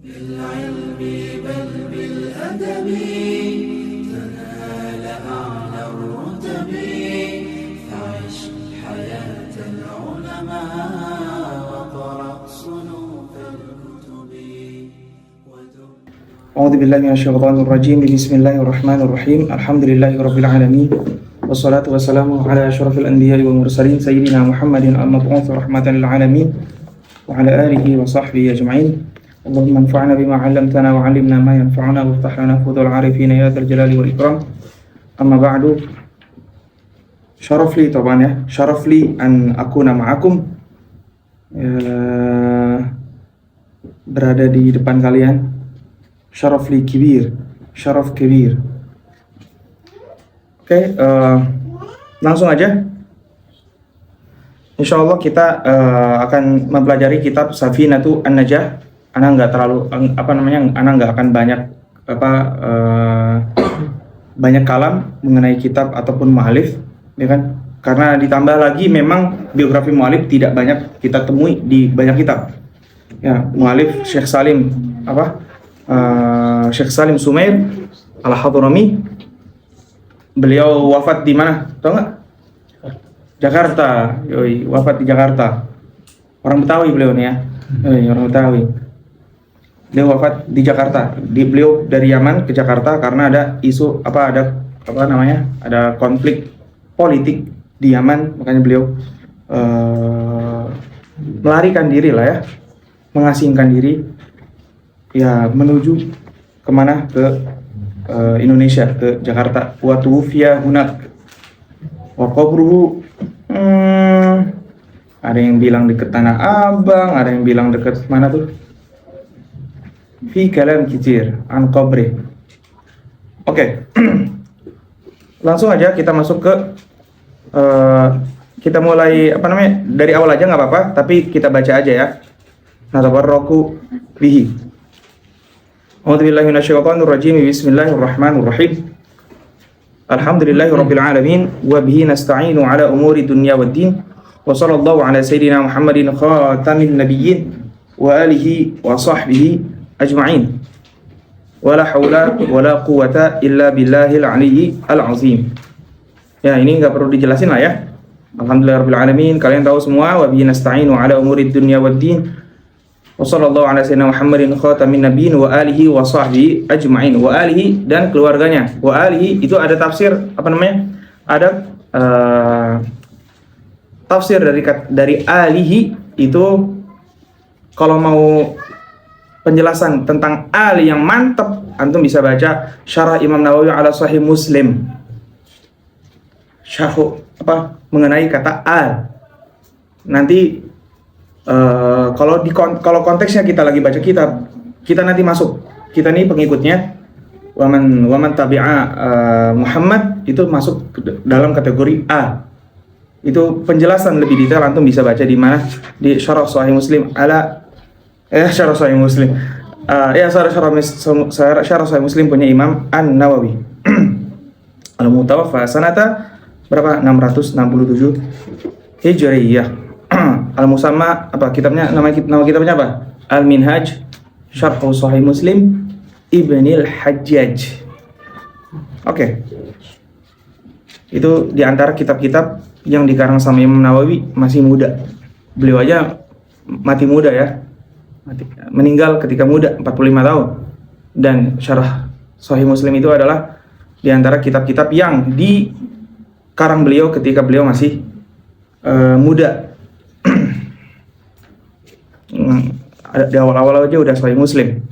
بالعلم بل بالأدب تنال أعلى الرتب فعش حياة العلماء وقرأ صنوف الكتب أعوذ بالله من الشيطان الرجيم. بسم الله الرحمن الرحيم. الحمد لله رب العالمين والصلاة والسلام على أشرف الأنبياء والمرسلين سيدنا محمد المبعوث رحمة للعالمين وعلى آله وصحبه أجمعين. اللهم انفعنا بما علمتنا وعلمنا ما ينفعنا وافتح لنا فضل العارفين يا ذا الجلال والإكرام. أما بعد، syaraf li طبعا ya, syaraf li an akuna ma'akum, berada di depan kalian. Syaraf li kibir, syaraf kibir. Oke, langsung aja. Insyaallah kita akan mempelajari kitab Safinatu An-Najah. Ana nggak terlalu ana nggak akan banyak kalam mengenai kitab ataupun mu'alif, ya kan? Karena ditambah lagi memang biografi mu'alif tidak banyak kita temui di banyak kitab. Ya, mu'alif Syekh Salim Syekh Salim Sumair Al-Hadrami, beliau wafat di mana? Tahu nggak? Jakarta. Yoi, wafat di Jakarta. Orang Betawi beliau nih ya. Orang Betawi. Beliau wafat di Jakarta. Beliau dari Yaman ke Jakarta karena ada isu ada konflik politik di Yaman, makanya beliau melarikan diri lah ya, mengasingkan diri ya, menuju kemana, ke Indonesia, ke Jakarta. Wa tuwfiya hunak wa qabruhu, ada yang bilang dekat Tanah Abang, ada yang bilang dekat mana tuh, fi kalam kitir an qabri. Oke. Langsung aja kita masuk ke kita mulai dari awal aja nggak apa-apa, tapi kita baca aja ya. Natabarraku bihi. A'udzubillahi minasyaitonir rajim. Bismillahirrahmanirrahim. Alhamdulillahirabbil alamin wa bihi nasta'inu ala umuri dunya waddin. Wa sallallahu ala sayidina Muhammadin khatamin nabiyyin wa alihi wa sahbihi ajma'in. Wala haula wala quwwata illa billahil aliyyi al-azim. Ya, ini enggak perlu dijelasin lah ya. Alhamdulillahirabbil alamin, kalian tahu semua. Wa bihi nasta'inu ala umuri dunya waddin. Wa sallallahu ala sayyidina Muhammadin khatamin nabiyyin wa alihi wa sahbihi ajma'in. Wa alihi dan keluarganya. Wa alihi itu ada tafsir Ada tafsir dari alihi itu, kalau mau penjelasan tentang ali yang mantap, antum bisa baca Syarah Imam Nawawi ala Sahih Muslim. Mengenai kata al. Nanti kalau konteksnya kita lagi baca kitab, kita nanti masuk, kita nih pengikutnya, waman tabi'a Muhammad, itu masuk dalam kategori A. Itu penjelasan lebih detail antum bisa baca di mana, di Syarah Sahih Muslim Syarah Sahih Muslim. Syarah Sahih Muslim punya Imam An-Nawawi. Al-Mutawaffa sanata berapa? 667 Hijriyah. Al-Musamma nama kitabnya apa? Al-Minhaj Syarh Sahih Muslim Ibnil Hajjaj. Oke. Itu di antara kitab-kitab yang dikarang sama Imam Nawawi masih muda. Beliau aja mati muda ya. Meninggal ketika muda, 45 tahun. Dan Syarah Sahih Muslim itu adalah di antara kitab-kitab yang dikarang beliau ketika beliau masih muda. Di awal-awal aja udah Sahih Muslim.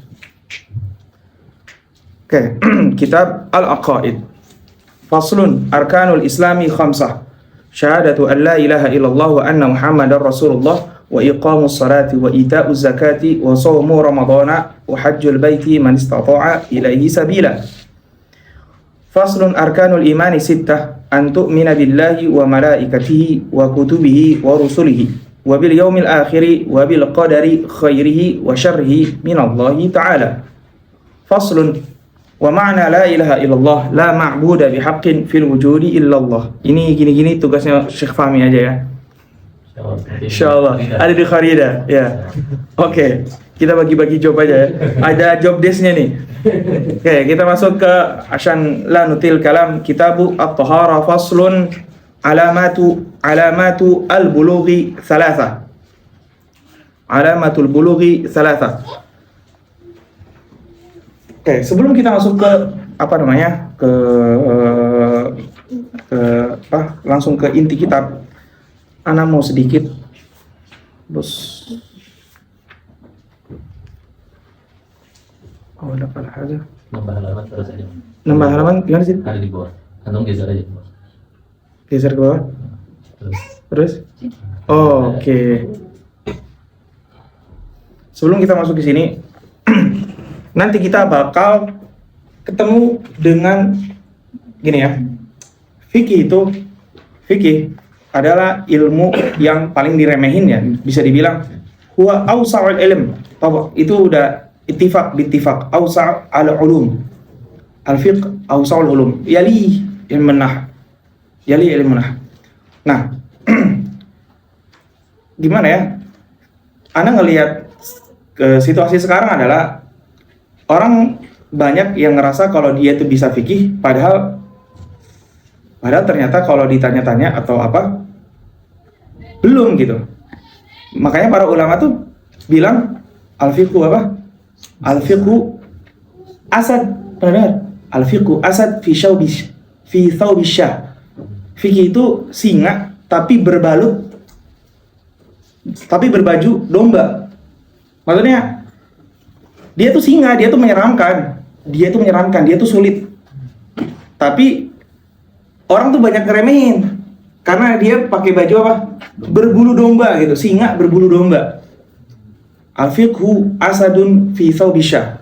Oke. Kitab Al-Aqaid. Faslun arkanul islami khamsah. Syahadatu an la ilaha illallah wa anna Muhammadar Rasulullah wa iqamus salati wa ita'uz zakati wa shaumu ramadhana wa hajjul baiti man istata'a ilaihi sabila. Faslun arkanul imani sittah, an tu'mina billahi wa malaikatihi wa kutubihi wa rusulihi wa bil yaumil akhiri wa bil qadari khairihi wa syarrihi minallahi ta'ala. Faslun wa ma'na la ilaha illallah la ma'buda bihaqqin fil wujudi illallah. Ini gini-gini tugasnya Syekh Fahmi aja ya. Insyaallah ada di Kharida ya. Oke, kita bagi-bagi job aja ya. Ada job desk-nya nih. Oke, kita masuk ke asan la nutil kalam kitabu at-tahara faslun alamatu al-bulughi thalatha. Alamatul bulughi thalatha. Oke, sebelum kita masuk ke apa namanya? ke langsung ke inti kitab. Ana mau sedikit bos. Oh, ada apa aja? Nambah halaman terus aja. Nambah halaman gimana sih? Ada di bawah. Kantong geser aja. Geser ke bawah. Terus? Oh, oke. Sebelum kita masuk ke sini, nanti kita bakal ketemu dengan gini ya. Fikih adalah ilmu yang paling diremehin ya, bisa dibilang huwa awsa'ul ilm. Itu udah ittifaq bittifaq, awsa' al ulum. Al fiqh awsa'ul ulum. Yali ilmu nah. Nah, gimana ya? Ana ngelihat ke situasi sekarang adalah orang banyak yang ngerasa kalau dia itu bisa fikih, padahal ternyata kalau ditanya-tanya atau apa belum gitu. Makanya para ulama tuh bilang al-fiqhu apa? Al-fiqhu asad, benar? Al-fiqhu asad fi thawbi syah. Fikih itu singa tapi berbaju domba. Maksudnya dia tuh singa, dia tuh menyeramkan, dia tuh sulit. Tapi orang tuh banyak ngeremehin karena dia pakai baju apa? Berbulu domba gitu, singa berbulu domba. Al-fiqhu asadun fi thawbi syah.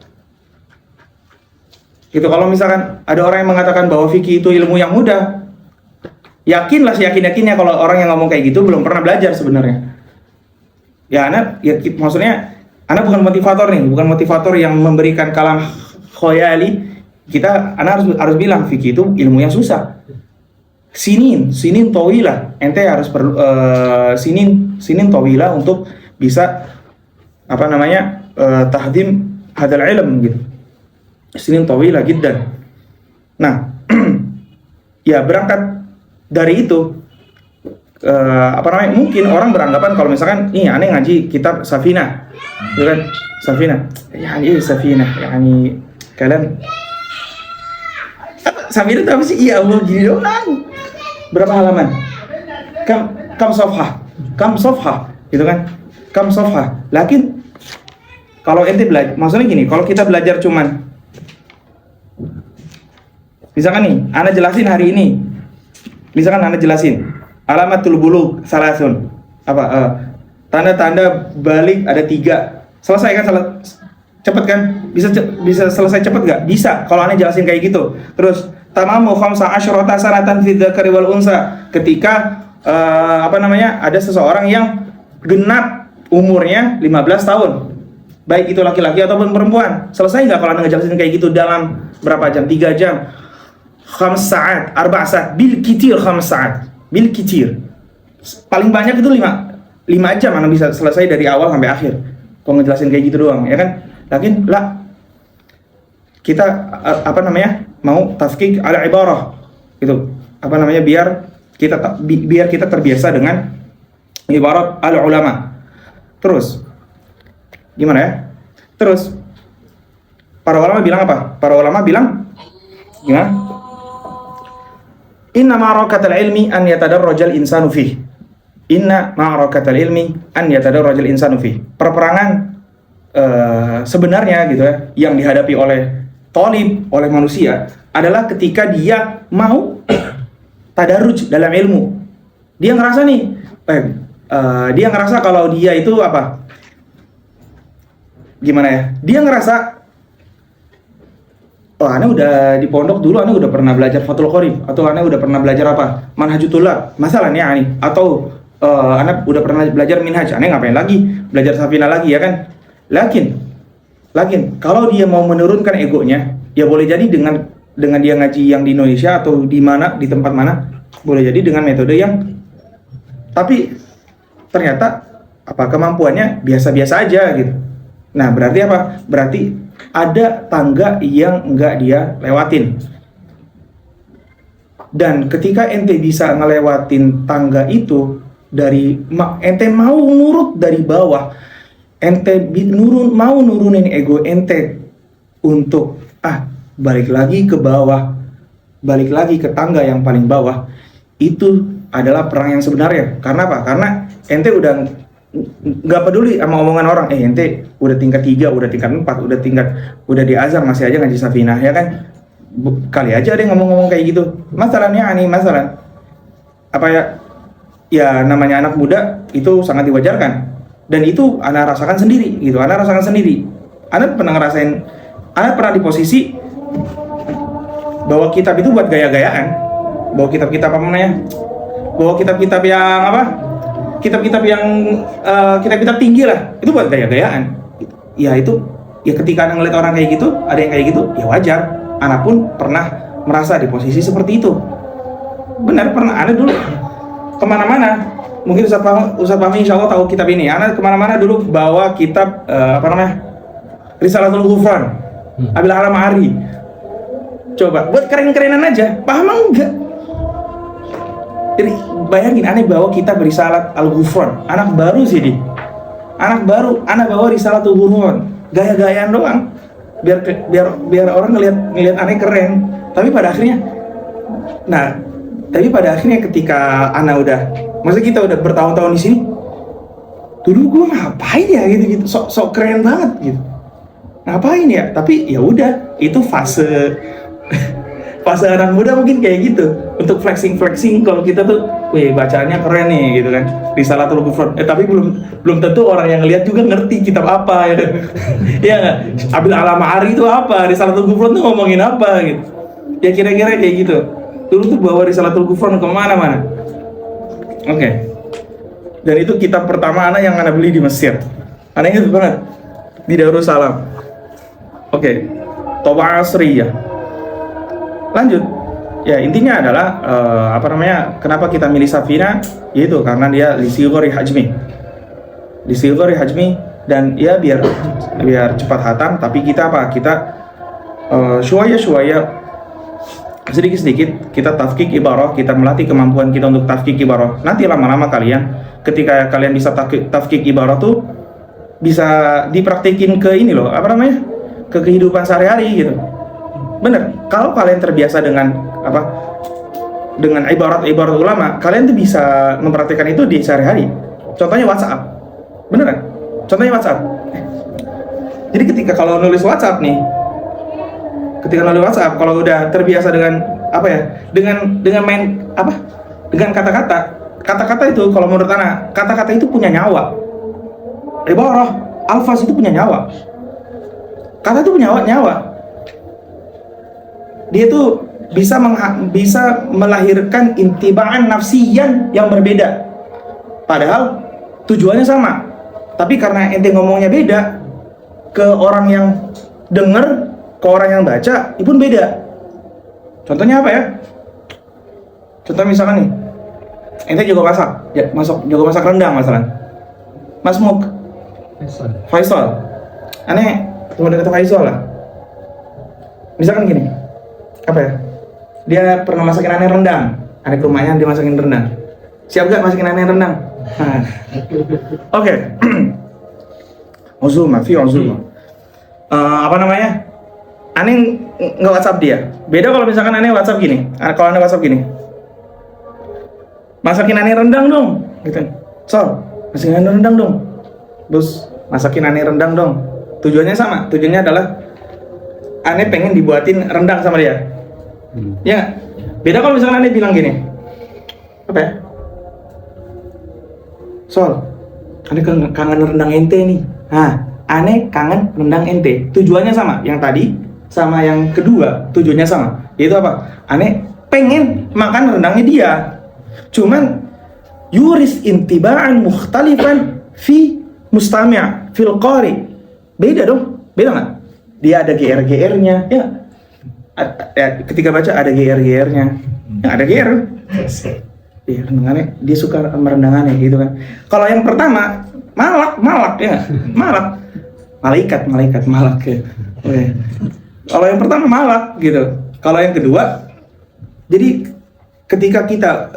Gitu, kalau misalkan ada orang yang mengatakan bahwa fikih itu ilmu yang mudah, yakinlah seyakin-yakinnya kalau orang yang ngomong kayak gitu belum pernah belajar sebenarnya. Ya, maksudnya Ana bukan motivator nih, bukan motivator yang memberikan kalam khoyali. Ana harus bilang fikih itu ilmu yang susah. Sinin tawilah. Ente harus perlu sinin tawilah untuk bisa apa namanya? Tahdim hadal ilm gitu. Sinin tawilah jiddan. Nah, ya berangkat dari itu mungkin orang beranggapan kalau misalkan aneh ngaji kitab Safinah, gitu kan? Safinah, Safinah, kalian Safinah itu apa sih? Iya Allah, gini doang. Berapa halaman? Kam safhah, gitu kan? Kam safhah. Lakin kalau ente belajar, maksudnya gini, kalau kita belajar cuman misalkan nih, ana jelasin hari ini. Misalkan ana jelasin alamatul bulugh salasun. Tanda-tanda balik ada 3. Selesai kan? Cepet kan? Bisa selesai cepet gak? Bisa, kalau ana jelasin kayak gitu. Terus tamamu khamsa asyrata sanatan fi dzakari wal unsa. Ketika ada seseorang yang genap umurnya 15 tahun. Baik itu laki-laki ataupun perempuan. Selesai nggak kalau Anda ngejelasin kayak gitu dalam berapa jam? 3 jam. 5 saat, 4 saat, bil kitir 5 saat. Bil kitir. Paling banyak itu 5 jam Anda bisa selesai dari awal sampai akhir. Kalau ngejelasin kayak gitu doang, ya kan? Lakin kita mau tafkik ala ibarah. Gitu. Biar kita terbiasa dengan ibarat al ulama. Terus gimana ya? Terus para ulama bilang apa? Para ulama bilang gimana? Inna ma'arakatal ilmi an yatadarrajal insanu fih. Inna ma'arakatal ilmi an yatadarrajal insanu fih. Perperangan sebenarnya gitu ya, yang dihadapi oleh talib, oleh manusia adalah ketika dia mau tadarruj dalam ilmu. Dia ngerasa dia ngerasa kalau dia itu apa? Gimana ya? Dia ngerasa, ana udah di pondok dulu, ana udah pernah belajar Fathul Qorib, atau ana udah pernah belajar apa? Manhajutullah, masalahnya atau ana udah pernah belajar Minhaj, ana ngapain lagi belajar Safinah lagi, ya kan? Lakin kalau dia mau menurunkan egonya, ya boleh jadi dengan dia ngaji yang di Indonesia atau di tempat mana, boleh jadi dengan metode yang, tapi ternyata kemampuannya biasa-biasa aja gitu. Nah, berarti apa? Berarti ada tangga yang nggak dia lewatin. Dan ketika ente bisa ngelewatin tangga itu ente mau nurut dari bawah, ente mau nurunin ego ente untuk balik lagi ke bawah, balik lagi ke tangga yang paling bawah, itu adalah perang yang sebenarnya. Karena apa? Karena ente udah nggak peduli sama omongan orang. Ente udah tingkat 3, udah tingkat 4, udah di azhar masih aja ngaji safinah, ya kan? Kali aja ada yang ngomong-ngomong kayak gitu. Masalahnya masalah apa ya namanya anak muda itu sangat diwajarkan, dan itu anak rasakan sendiri gitu. Anak pernah di posisi bawa kitab itu buat gaya-gayaan, bawa kitab-kitab kitab-kitab tinggi lah, itu buat gaya-gayaan. Ya itu, ya ketika Anda ngeliat orang kayak gitu, ada yang kayak gitu, ya wajar. Anak pun pernah merasa di posisi seperti itu. Benar, pernah. Anak dulu kemana-mana, mungkin Ustaz Fahmi insya Allah tahu kitab ini. Anak kemana-mana dulu bawa kitab Risalatul Ghufran, Abil Alam Ari. Coba buat keren-kerenan aja, paham enggak? Jadi bayangin, aneh bawa kitab Risalat Al-Ghufran, anak baru sih di, anak bawa Risalatul Ghufran, gaya-gayaan doang, biar orang ngelihat aneh keren. Tapi pada akhirnya ketika anak kita udah bertahun-tahun di sini, dulu gue ngapain ya gitu, sok keren banget gitu, ngapain ya? Tapi ya udah, itu fase anak muda mungkin kayak gitu, untuk flexing kalau kita tuh, bacaannya keren nih gitu kan, Risalatul Ghufran. Tapi belum tentu orang yang lihat juga ngerti kitab apa ya. Ya nggak? Abil Alam Ari itu apa? Risalatul Ghufran tuh ngomongin apa gitu? Ya kira-kira kayak gitu. Dulu tuh bawa Risalatul Ghufran kemana-mana. Oke. Dan itu kitab pertama anak yang anak beli di Mesir. Anak ingat banget, di Darussalam. Oke. Toba'ah Asriyah. Lanjut, ya intinya adalah kenapa kita milih Safina, yaitu karena dia lisigori hajmi, dan ya biar cepat hatam. Tapi kita sedikit kita tafkik ibarah, kita melatih kemampuan kita untuk tafkik ibarah. Nanti lama-lama ketika kalian bisa tafkik ibarah tuh bisa dipraktekin ke ke kehidupan sehari-hari gitu. Bener, kalau kalian terbiasa dengan ibarat-ibarat ulama, kalian tuh bisa mempraktikkan itu di sehari-hari. Contohnya WhatsApp, beneran. Contohnya WhatsApp. Jadi ketika kalau nulis WhatsApp, kalau udah terbiasa dengan dengan kata-kata itu, kalau menurut anak, kata-kata itu punya nyawa. Ibarah, alfaz itu punya nyawa. Kata itu punya nyawa. Dia tuh bisa melahirkan intibaan nafsiyan yang berbeda, padahal tujuannya sama. Tapi karena ente ngomongnya beda, ke orang yang denger, ke orang yang baca, itu pun beda. Contohnya apa ya? Contoh misalkan nih, ente jago masak rendang masalah. Mas Muk, Faisal, aneh cuma deket Faisal lah. Misalkan gini, apa ya? Dia pernah masakin aneh rendang. Aneh ke rumahnya, dia masakin rendang. Siap gak masakin aneh rendang? Oke. Uzulma. Aneh nge WhatsApp dia. Beda kalau misalkan aneh WhatsApp gini. Kalau aneh WhatsApp gini, masakin aneh rendang dong, gitu. Masakin aneh rendang dong. Bos, masakin aneh rendang dong. Tujuannya sama. Tujuannya adalah aneh pengen dibuatin rendang sama dia. Ya, beda kalau misalkan aneh bilang gini, apa ya? Aneh kangen rendang ente nih. Aneh kangen rendang ente. Tujuannya sama. Yang tadi sama yang kedua tujuannya sama. Yaitu apa? Aneh pengen makan rendangnya dia. Cuman yuris intibaan mukhtalifan fi mustami' fil qari. Beda dong. Beda nggak? Dia ada GR-GR-nya, ya. Ketika baca ada GR-GR-nya. Ada GR. Iya, rendangannya dia suka merendangannya gitu kan. Kalau yang pertama malak ya, malaikat malak ya. Oke. Kalau yang pertama malak gitu. Kalau yang kedua, jadi ketika kita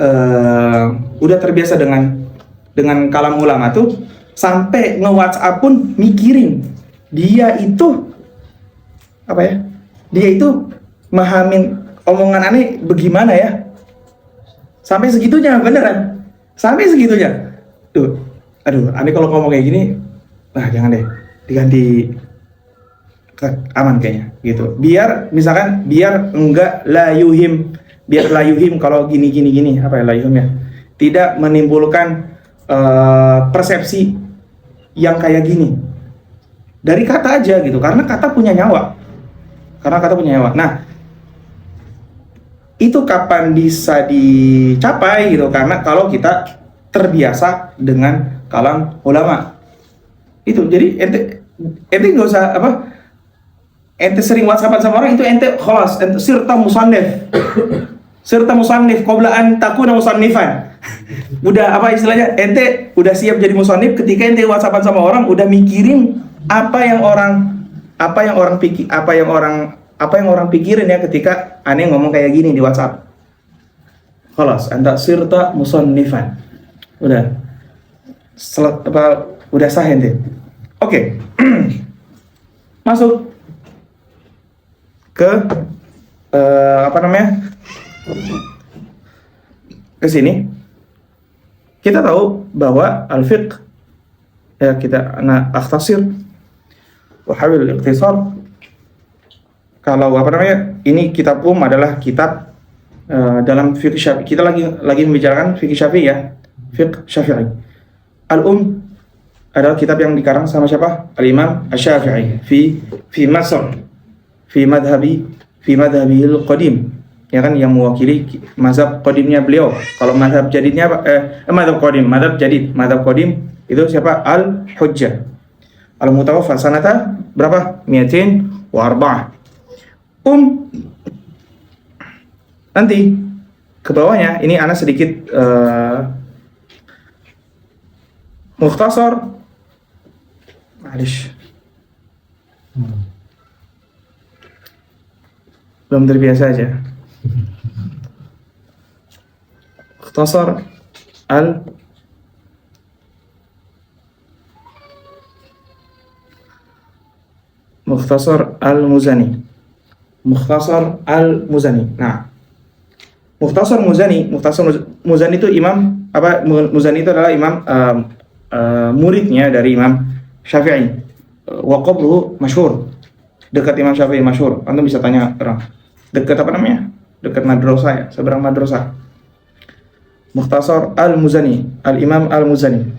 udah terbiasa dengan kalam ulama tuh, sampai nge-WhatsApp pun mikirin dia itu apa ya? Dia itu mahamin omongan aneh bagaimana ya? Sampai segitunya beneran. Sampai segitunya. Aduh, aneh kalau ngomong kayak gini, nah jangan deh, diganti aman kayaknya gitu. Biar misalkan enggak layuhim, biar layuhim kalau gini apa ya layuhim ya? Tidak menimbulkan persepsi yang kayak gini. Dari kata aja gitu, karena kata punya nyawa. Nah, itu kapan bisa dicapai gitu, karena kalau kita terbiasa dengan kalam ulama itu. Jadi ente nggak usah ente sering WhatsAppan sama orang itu, ente khalas, ente sirta musannif qabla an takuna musannifan. Udah istilahnya, ente udah siap jadi musannif ketika ente WhatsAppan sama orang udah mikirin apa yang orang pikirin ya ketika aneh ngomong kayak gini di WhatsApp. Khalas, anta sirta musannifan. Udah sah ente. Oke. Masuk ke ke sini. Kita tahu bahwa al-fiqh ya, akhtasir wa hawil ikhtisar. Kalau ini kitab adalah kitab dalam fikih Syafi'i. Kita lagi membicarakan fikih Syafi'i ya, fiqh Syafi'i. Adalah kitab yang dikarang sama siapa? Al-Imam Asy-Syafi'i fi Masr, fi madhhabihil qadim. Ya kan, yang mewakili mazhab qadimnya beliau. Kalau mazhab jadidnya mazhab qadim itu siapa? Al-Hujjah. Al-Mutawaffa sanata berapa? 204. Nanti ke bawahnya ini ana sedikit mukhtasar. Belum terbiasa aja. Mukhtasar al-Muzani. Nah, Mukhtasar Muzani itu Muzani itu adalah imam muridnya dari Imam Syafi'i. Wa qabruhu masyhur. Dekat Imam Syafi'i masyhur. Anda bisa tanya orang. Dekat Dekat madrasah ya, seberang madrasah. Mukhtasar al-Muzani, al-Imam al-Muzani.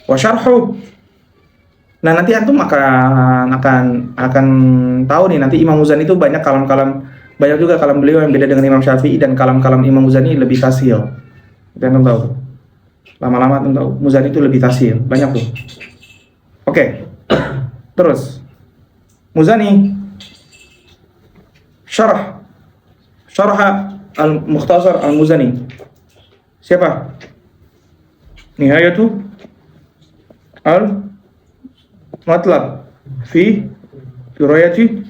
Wa syarhu. Nah, nanti antum akan tahu nih, nanti Imam Muzani itu banyak juga kalam beliau yang beda dengan Imam Syafi'i, dan kalam Imam Muzani lebih tasil. Kita tahu. Lama-lama antum tahu Muzani itu lebih tasil, banyak tuh. Oke. Terus Muzani syarah al-Mukhtasar al-Muzani. Siapa? Nihayatu al-Matlab fi Firayati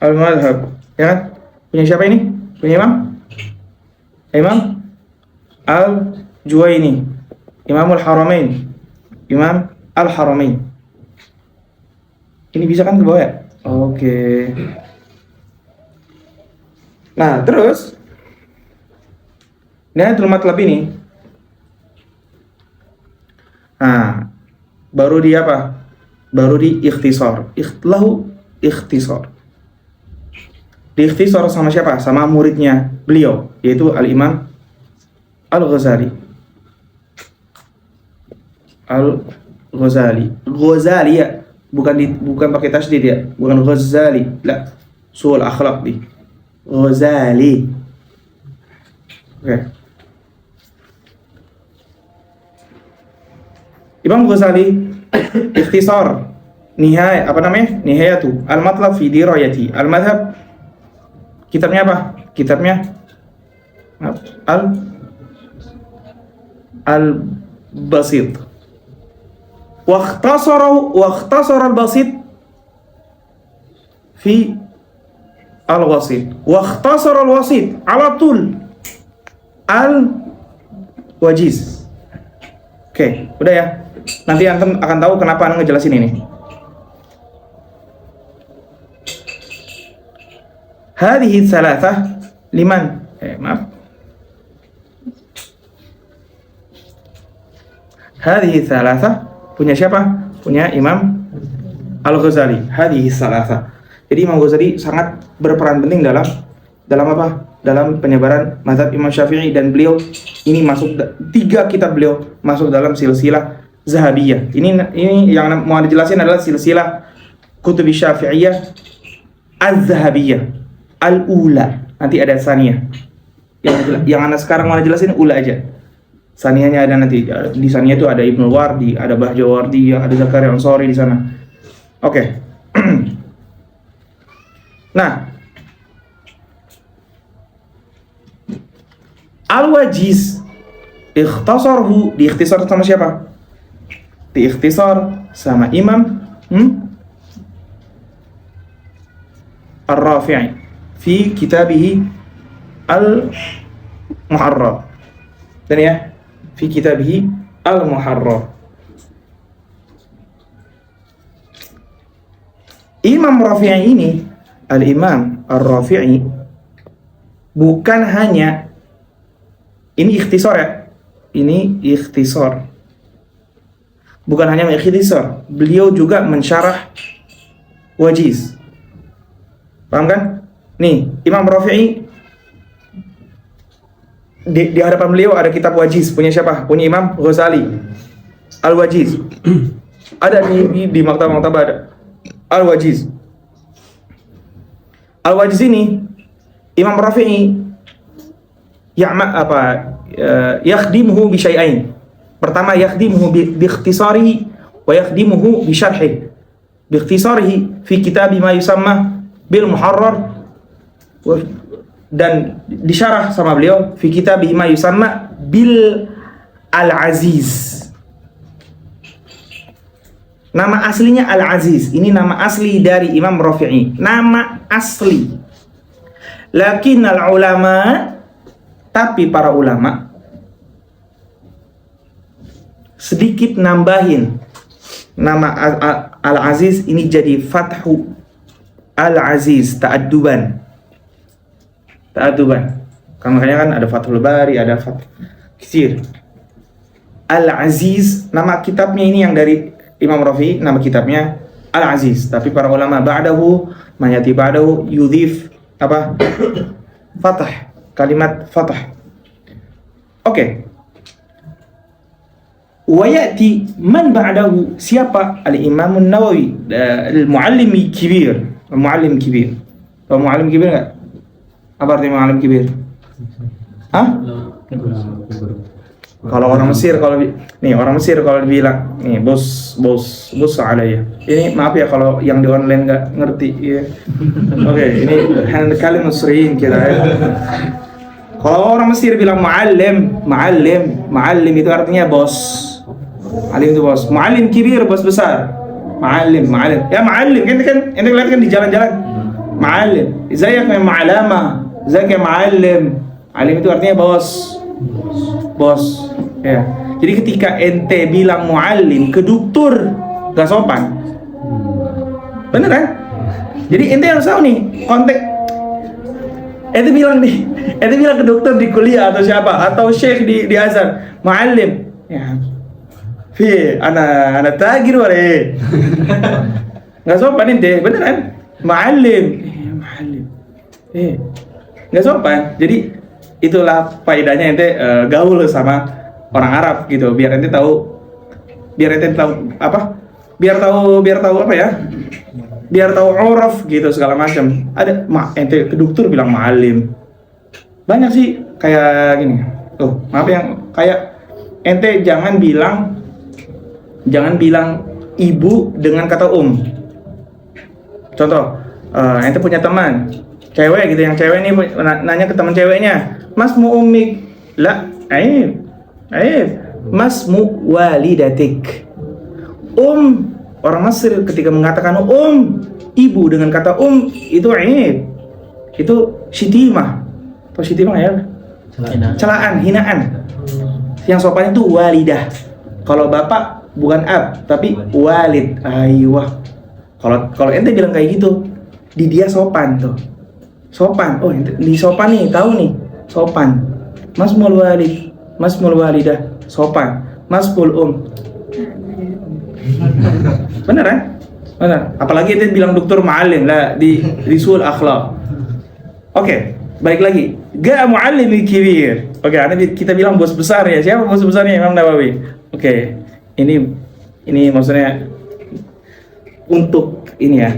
al-Madhab. Ya, punya siapa ini? Punya Imam Al-Juwaini, Imam Al-Haramain. Ini bisa kan ke bawah ya? Oke. Nah, terus Nihayatul Matlab ini, nah, baru di apa? Baru di ikhtisar. Ikhtisar. Di ikhtisar sama siapa? Sama muridnya beliau, yaitu Al-Imam Al-Ghazali. Ghazali ya, bukan pakai tasydid ya, bukan Ghazali, la, suul akhlaq di Ghazali. Oke. Imam Ghazali ikhtisar Nihayatu al-Matlab fi dirayati al-Madhab. Kitabnya apa? Kitabnya al-basit. واختصر البسيط في الوسيط واختصر الوسيط على طول الوجيز. Oke, udah ya. Nanti antum akan tahu kenapa ana ngejelasin ini. Hadhihi thalathah liman? Maaf. Hadhihi thalathah punya siapa? Punya Imam Al-Ghazali. Hadhihi thalathah. Jadi Imam Ghazali sangat berperan penting dalam apa? Dalam penyebaran mazhab Imam Syafi'i, dan beliau ini masuk 3 kitab beliau masuk dalam silsilah Zahabiyah. Ini yang mau dijelasin adalah silsilah Kutubi Syafi'iyah Az-Zahabiyah Al-Ula. Nanti ada Saniyah. Yang anak sekarang mau dijelasin Ula aja. Saniyahnya ada nanti. Di Saniyah itu ada Ibnu Wardi, ada Bahjawardi, ada Zakaria Ansari di sana. Oke. Nah, Al-Wajiz ikhtasarhu, diikhtisar sama siapa? Diikhtisar sama Imam Ar-Rafi'i fi kitabihi Al-Muharrar. Dan ya, fi kitabihi Al-Muharrar. Imam Rafi'i ini, Al-Imam Ar-Rafi'i, bukan hanya ini ikhtisar ya. Ini ikhtisar. Bukan hanya mengikhtisar, beliau juga mensyarah Wajiz. Paham kan? Nih, Imam Rafi'i di hadapan beliau ada kitab Wajiz. Punya siapa? Punya Imam Ghazali. Al-Wajiz. Ada di maktabah ada. Al-Wajiz. Al-Wajiz ini Imam Rafi'i yakhdimuhu bi syai'ain. Pertama, yakhdimuhu bi ikhtisarihi wa yakhdimuhu bi syarhihi. Bi ikhtisarihi fi kitab ma yusamma bil Muharrar, dan disyarah sama beliau fi kitab ma yusamma bil Al-Aziz. Nama aslinya Al-Aziz. Ini nama asli dari Imam Rafi'i. Nama asli. Lakin al-ulama, tapi para ulama sedikit nambahin nama Al-Aziz ini jadi Fathu Al-Aziz, ta'adduban. Kan makanya kan ada Fathul Bari, ada Fath Kisir. Al-Aziz, nama kitabnya ini yang dari Imam Rafi'i, nama kitabnya Al-Aziz. Tapi para ulama ba'dahu, mayati ba'dahu yudhif apa? Fathah, kalimat fathah. Oke. Wa ya'ti man ba'dahu, siapa? Al-Imam An-Nawawi, al-muallim kibir. Al-muallim kibir. Tahu muallim kibir enggak? Apa arti muallim kibir? Hah? Kalau orang Mesir, orang Mesir kalau bilang nih bos alaya. Ini maaf ya kalau yang di online nggak ngerti ya. Oke, ini hanya kalimat Mesriin kita ya. Kalau orang Mesir bilang muallim itu artinya bos. Alim itu bos. Muallim kibir, bos besar. Muallim. Ya muallim kan ente lihat kan di jalan-jalan. Muallim. Zayak ma'alama, zayak muallim. Alim itu artinya bos. Ya. Jadi ketika ente bilang muallim ke dokter gak sopan. Bener kan? Jadi ente harus tahu nih konteks. Ente bilang ke dokter di kuliah atau siapa atau syekh di Azhar, muallim. Ya. Ana tagir wale. Gak sopan ente, bener kan? Muallim. Gak sopan. Jadi itulah faedahnya ente gaul sama orang Arab gitu, biar ente tahu apa? Biar tahu apa ya? Biar tahu uruf gitu segala macam. Ada ente ke dokter bilang ma'alim. Banyak sih kayak gini. Tuh, maaf yang kayak ente jangan bilang ibu dengan kata Contoh, ente punya teman cewek gitu, yang cewek ini nanya ke teman ceweknya, "Mas mau umik?" "La, aib. masmu walidatik. Orang Mesir ketika mengatakan ibu dengan kata itu aib. Itu syitimah. Atau syitimah ya? Celaan, hinaan. Yang sopan itu walidah. Kalau bapak bukan ab, tapi walid. Aiyah. Kalau ente bilang kayak gitu, di dia sopan tuh. Sopan. Oh, ente di sopan nih, tahu nih. Sopan. Masmul walid, masmul walidah, sopan. Masmul Bener kan? Bener. Apalagi ente bilang dokter ma'alim lah di sul akhlak. Oke, balik lagi. Ga mu'allimi kibir. Oke, kita bilang bos besar ya. Siapa bos besarnya? Imam Nawawi. Oke. Ini maksudnya untuk ini ya.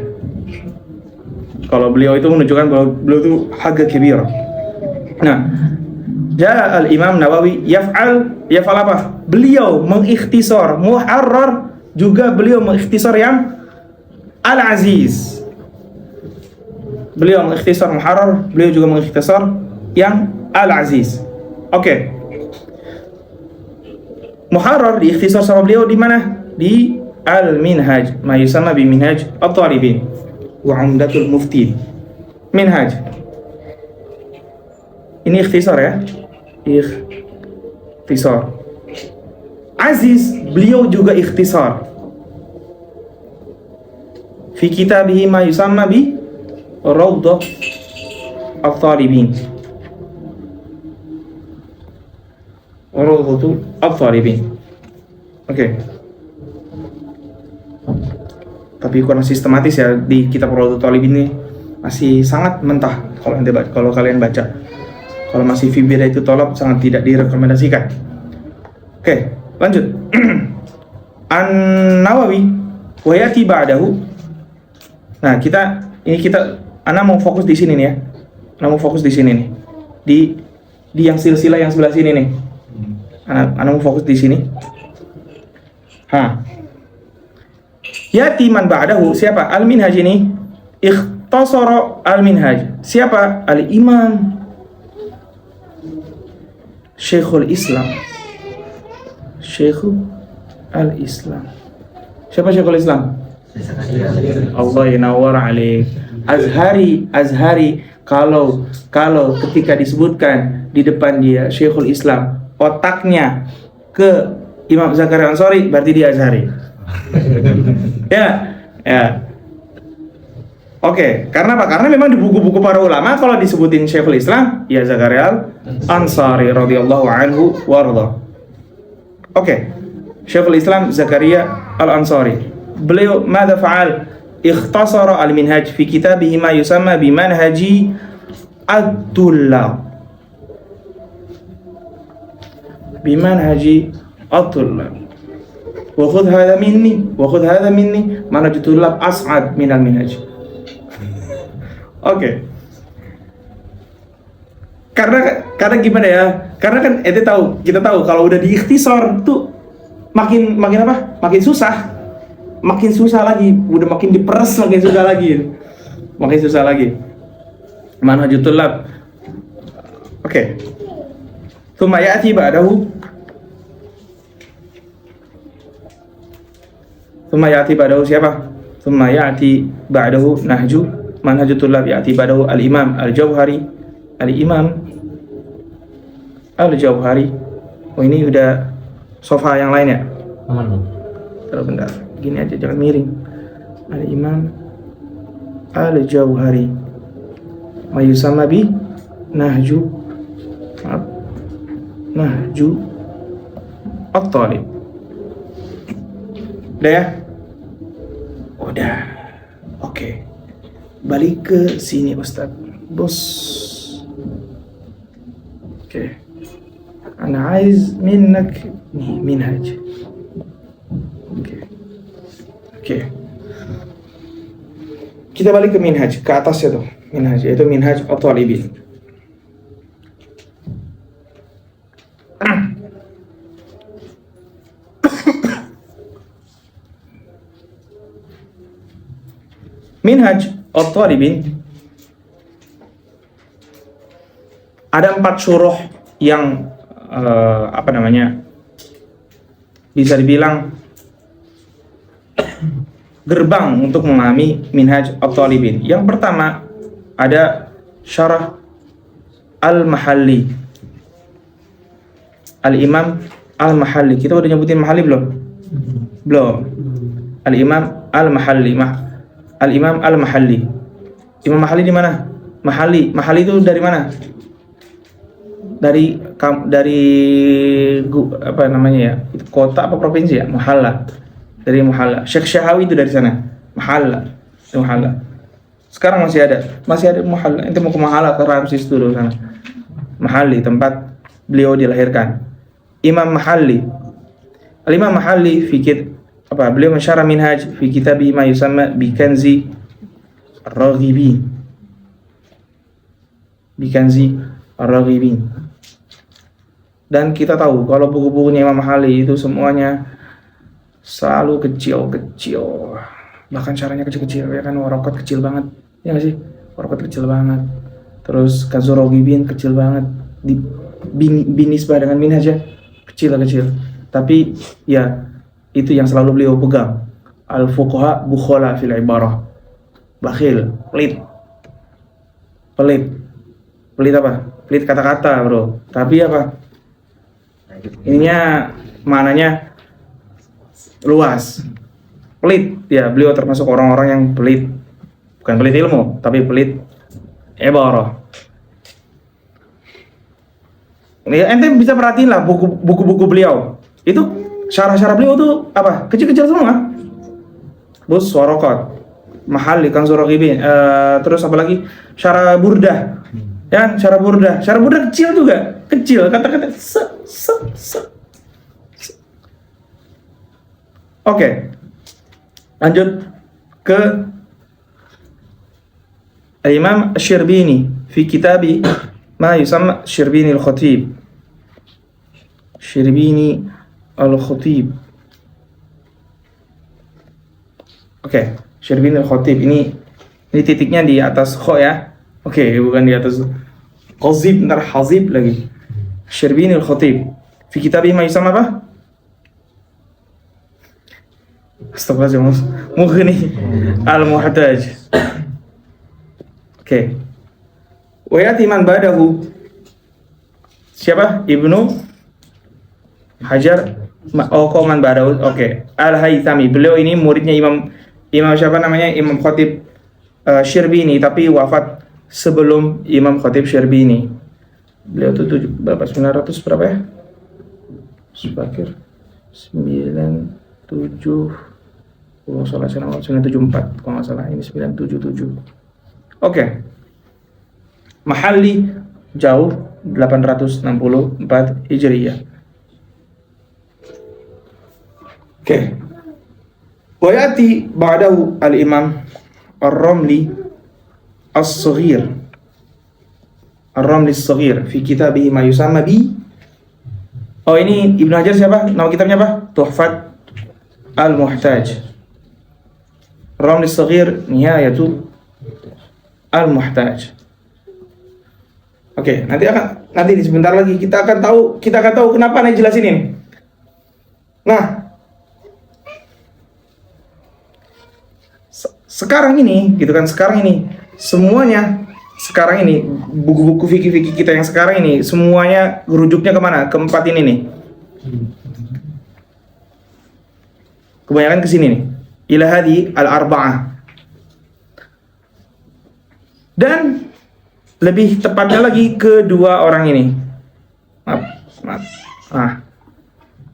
Kalau beliau itu menunjukkan bahwa beliau itu haga kibir. Nah, Ja'a al-Imam Nawawi yaf'al apa? Beliau mengikhtisar muharrar, juga beliau mengikhtisar yang al-aziz. Beliau mengikhtisar muharrar, beliau juga mengikhtisar yang al-aziz. Oke. Muharrar diikhtisar sama beliau di mana? Di al-minhaj, ma yusamma bi minhaj at-talibin wa umdatul muftin. Minhaj. Ini ikhtisar ya. Ikhtisar. Aziz, beliau juga ikhtisar. Fi kitabihi ma yusamma bi Rawdah Al-Talibin. Rawdah Al-Talibin. Oke. Tapi kurang sistematis ya di kitab Rawdah Al-Talibin ini, masih sangat mentah kalau kalian baca. Kalau masih fi bidayah itu tolab, sangat tidak direkomendasikan. Oke, lanjut. An-Nawawi wa yati ba'dahu. Nah, Ana mau fokus di sini nih ya. Ana mau fokus di sini nih. Di yang silsilah yang sebelah sini nih. Ana mau fokus di sini. Yati man ba'dahu, siapa? Al-Minhaj ini ikhtasara al-Minhaj. Siapa? Al-Imam Syekhul Islam. Syekhul al-Islam. Siapa Syekhul Islam? Allah yanawar alaik. Azhari kalau ketika disebutkan di depan dia Syekhul Islam, otaknya ke Imam Zakaria Ansari, berarti dia Azhari. Ya. Oke, karena apa? Karena memang di buku-buku para ulama kalau disebutin Syekhul Islam, ya Zakaria Ansari radhiyallahu anhu warḍah. Oke. Syekhul Islam Zakaria Al-Ansari. Beliau madza fa'al? Ikhtasara al-minhaj fi kitabihi ma yusamma bi manhaji at-tullab. Bi manhaji at-tullab. Wa khudh hadha minni manhaj at-tullab as'ad min al-minhaj. Oke. Karena gimana ya? Karena kan kita tahu kalau udah diikhtisar tuh makin apa? Makin susah. Makin susah lagi, udah makin diperes, makin susah lagi. Manhajut Tullab. Oke. Tsumma ya'ti ba'dahu. Siapa? Tsumma ya'ti ba'dahu Nahju Manhajut Tullab, ya'ti ba'dahu Al-Imam Al-Jauhari. Oh, ini udah sofa yang lain ya? Aman. Terus bentar. Gini aja, jangan miring. Al-Imam Al-Jauhari mayusama bi Nahju At-Talib. Udah ya? Udah. Oke. Balik ke sini Ustaz. Bos. Oke. Ana aiz minnak nih minhaj. Oke. Kita balik ke minhaj, ke atasnya tuh. Minhaj, yaitu minhaj at-talibin. Minhaj at-talibin ada 4 syuruh yang bisa dibilang gerbang untuk memahami Minhaj At-Talibin. Yang pertama ada Syarah Al-Mahalli, Al-Imam Al-Mahalli. Kita udah nyebutin Mahalli belum? Belum. Al-Imam Al-Mahalli. Al-Imam Al-Mahalli. Imam Mahalli di mana? Mahalli itu dari mana? Dari apa namanya ya? Itu kota apa provinsi ya? Muhalla. Dari Muhalla. Syekh Syahawi itu dari sana. Muhalla. Sekarang masih ada Muhalla. Ente mau ke Muhalla ke Ramsis dulu sana. Mahalli, tempat beliau dilahirkan. Imam Mahalli. Al-Imam Mahalli beliau mensyarah Minhaj fi kitabi ma yusamma bi Kanzi Ar-Raghibin. Dan kita tahu kalau buku-bukunya Imam Mahalli itu semuanya selalu kecil-kecil. Bahkan caranya kecil-kecil, ya kan, warokat kecil banget. Ya nggak sih? Warokat kecil banget. Terus Kanzur Raghibin kecil banget. Binisbah dengan Minhaj aja kecil-kecil. Tapi ya itu yang selalu beliau pegang. Al-fuqaha bukhala fil ibarah. Bakhil, pelit apa? Pelit kata-kata, bro. Tapi apa? Ininya maknanya luas. Pelit, ya, beliau termasuk orang-orang yang pelit. Bukan pelit ilmu, tapi pelit ibarah. Ya, ente bisa perhatiin lah buku-buku beliau. Itu syarah-syarah beliau tuh apa? Kecil-kecil semua. Bus Warokat, Mahalli, Kanzur Raghibin, terus apa lagi? Syarah Burdah. Ya, syarah Burdah kecil juga. Kecil, kata-kata Oke. Lanjut ke Imam Asy-Syirbini fi kitabi ma yusamma Syirbini al-Khatib. Syirbini Al-Khatib. Oke, Syirbini Al-Khatib ini titiknya di atas kho ya. Oke, bukan di atas qazib, ntar hazib lagi. Syirbini Al-Khatib. Fi kitabih ma yusamma apa? Astagfirullah, Mughni Al-Muhtaj. Oke. Wa yati man ba'dahu. Siapa? Ibnu Hajar Qoman Badaud. Oke. Al-Haythami. Beliau ini muridnya Imam siapa namanya? Imam Khatib Syirbini, tapi wafat sebelum Imam Khatib Syirbini. Beliau tuh 900 berapa ya? Sepakir 97 kalau salah 974 kalau nggak salah, ini 977. Oke. Mahalli jauh 864 Hijriyah. Oke. Wa yati ba'dahu al-Imam Ar-Ramli As-Saghir. Ar-Ramli As-Saghir fi kitabih ma yusamma bi. Oh, ini Ibnu Hajar siapa? Nama kitabnya apa? Tuhfat Al-Muhtaj. Ar-Ramli As-Saghir Nihayatu Al-Muhtaj. Oke, nanti sebentar lagi kita akan tahu kenapa nih jelasin ini. Nah, sekarang ini semuanya sekarang ini buku-buku fikih kita yang sekarang ini semuanya rujuknya kemana? Keempat ini nih. Kebanyakan ke sini nih. Ila hadi al-arba'ah. Dan lebih tepatnya lagi kedua orang ini. Maaf.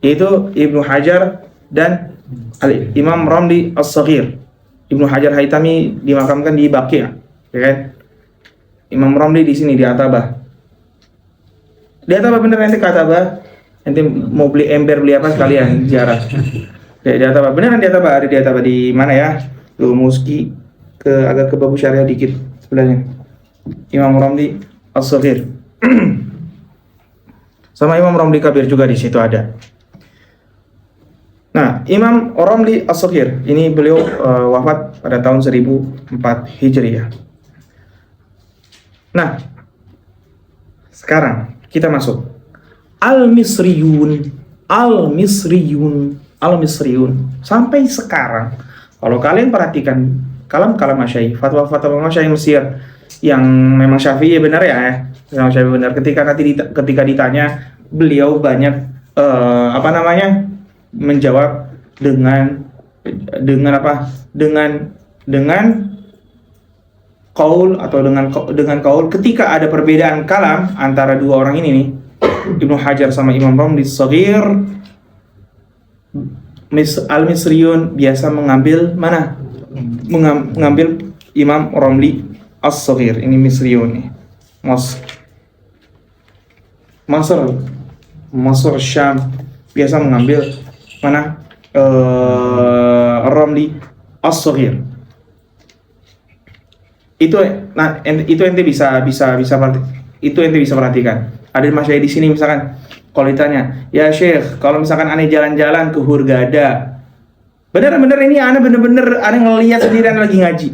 Yaitu Ibnu Hajar dan Imam Ramli As-Saghir. Ibnu Hajar Haytami dimakamkan di Baqi', ya kan? Imam Ramli di sini di Atabah. Di Atabah bener, nanti ke Atabah. Nanti mau beli ember, beli apa sekalian ziarah. Di Atabah beneran, di Atabah, ada di Atabah di mana ya? Tuh Muski agak ke Babu Syariah dikit sebelahnya. Imam Ramli As-Saghir. Sama Imam Ramli Kabir juga di situ ada. Nah, Imam Ramli As-Saghir ini beliau wafat pada tahun 1004 Hijriah. Nah, sekarang kita masuk Al-Misriyun. al-Misriyun. Sampai sekarang kalau kalian perhatikan kalam-kalam Masyaikh, fatwa-fatwa Masyaikh Mesir yang memang Syafi'i benar ya, memang Syafi'i benar. Ketika ditanya, beliau banyak menjawab dengan qaul atau dengan qaul ketika ada perbedaan kalam antara dua orang ini nih, Ibnu Hajar sama Imam Romli Shaghir, Al-Misriyun biasa mengambil mana? Mengambil Imam Romli As-Shaghir. Ini Misriyun nih. Masr Syam biasa mengambil mana? Romli As-Shaghir. Itu ente bisa perhatikan. Ada masyayikh di sini misalkan kalau ditanya, "Ya Syekh, kalau misalkan aneh jalan-jalan ke Hurghada." Bener-bener ini aneh ngelihat sendiri aneh lagi ngaji.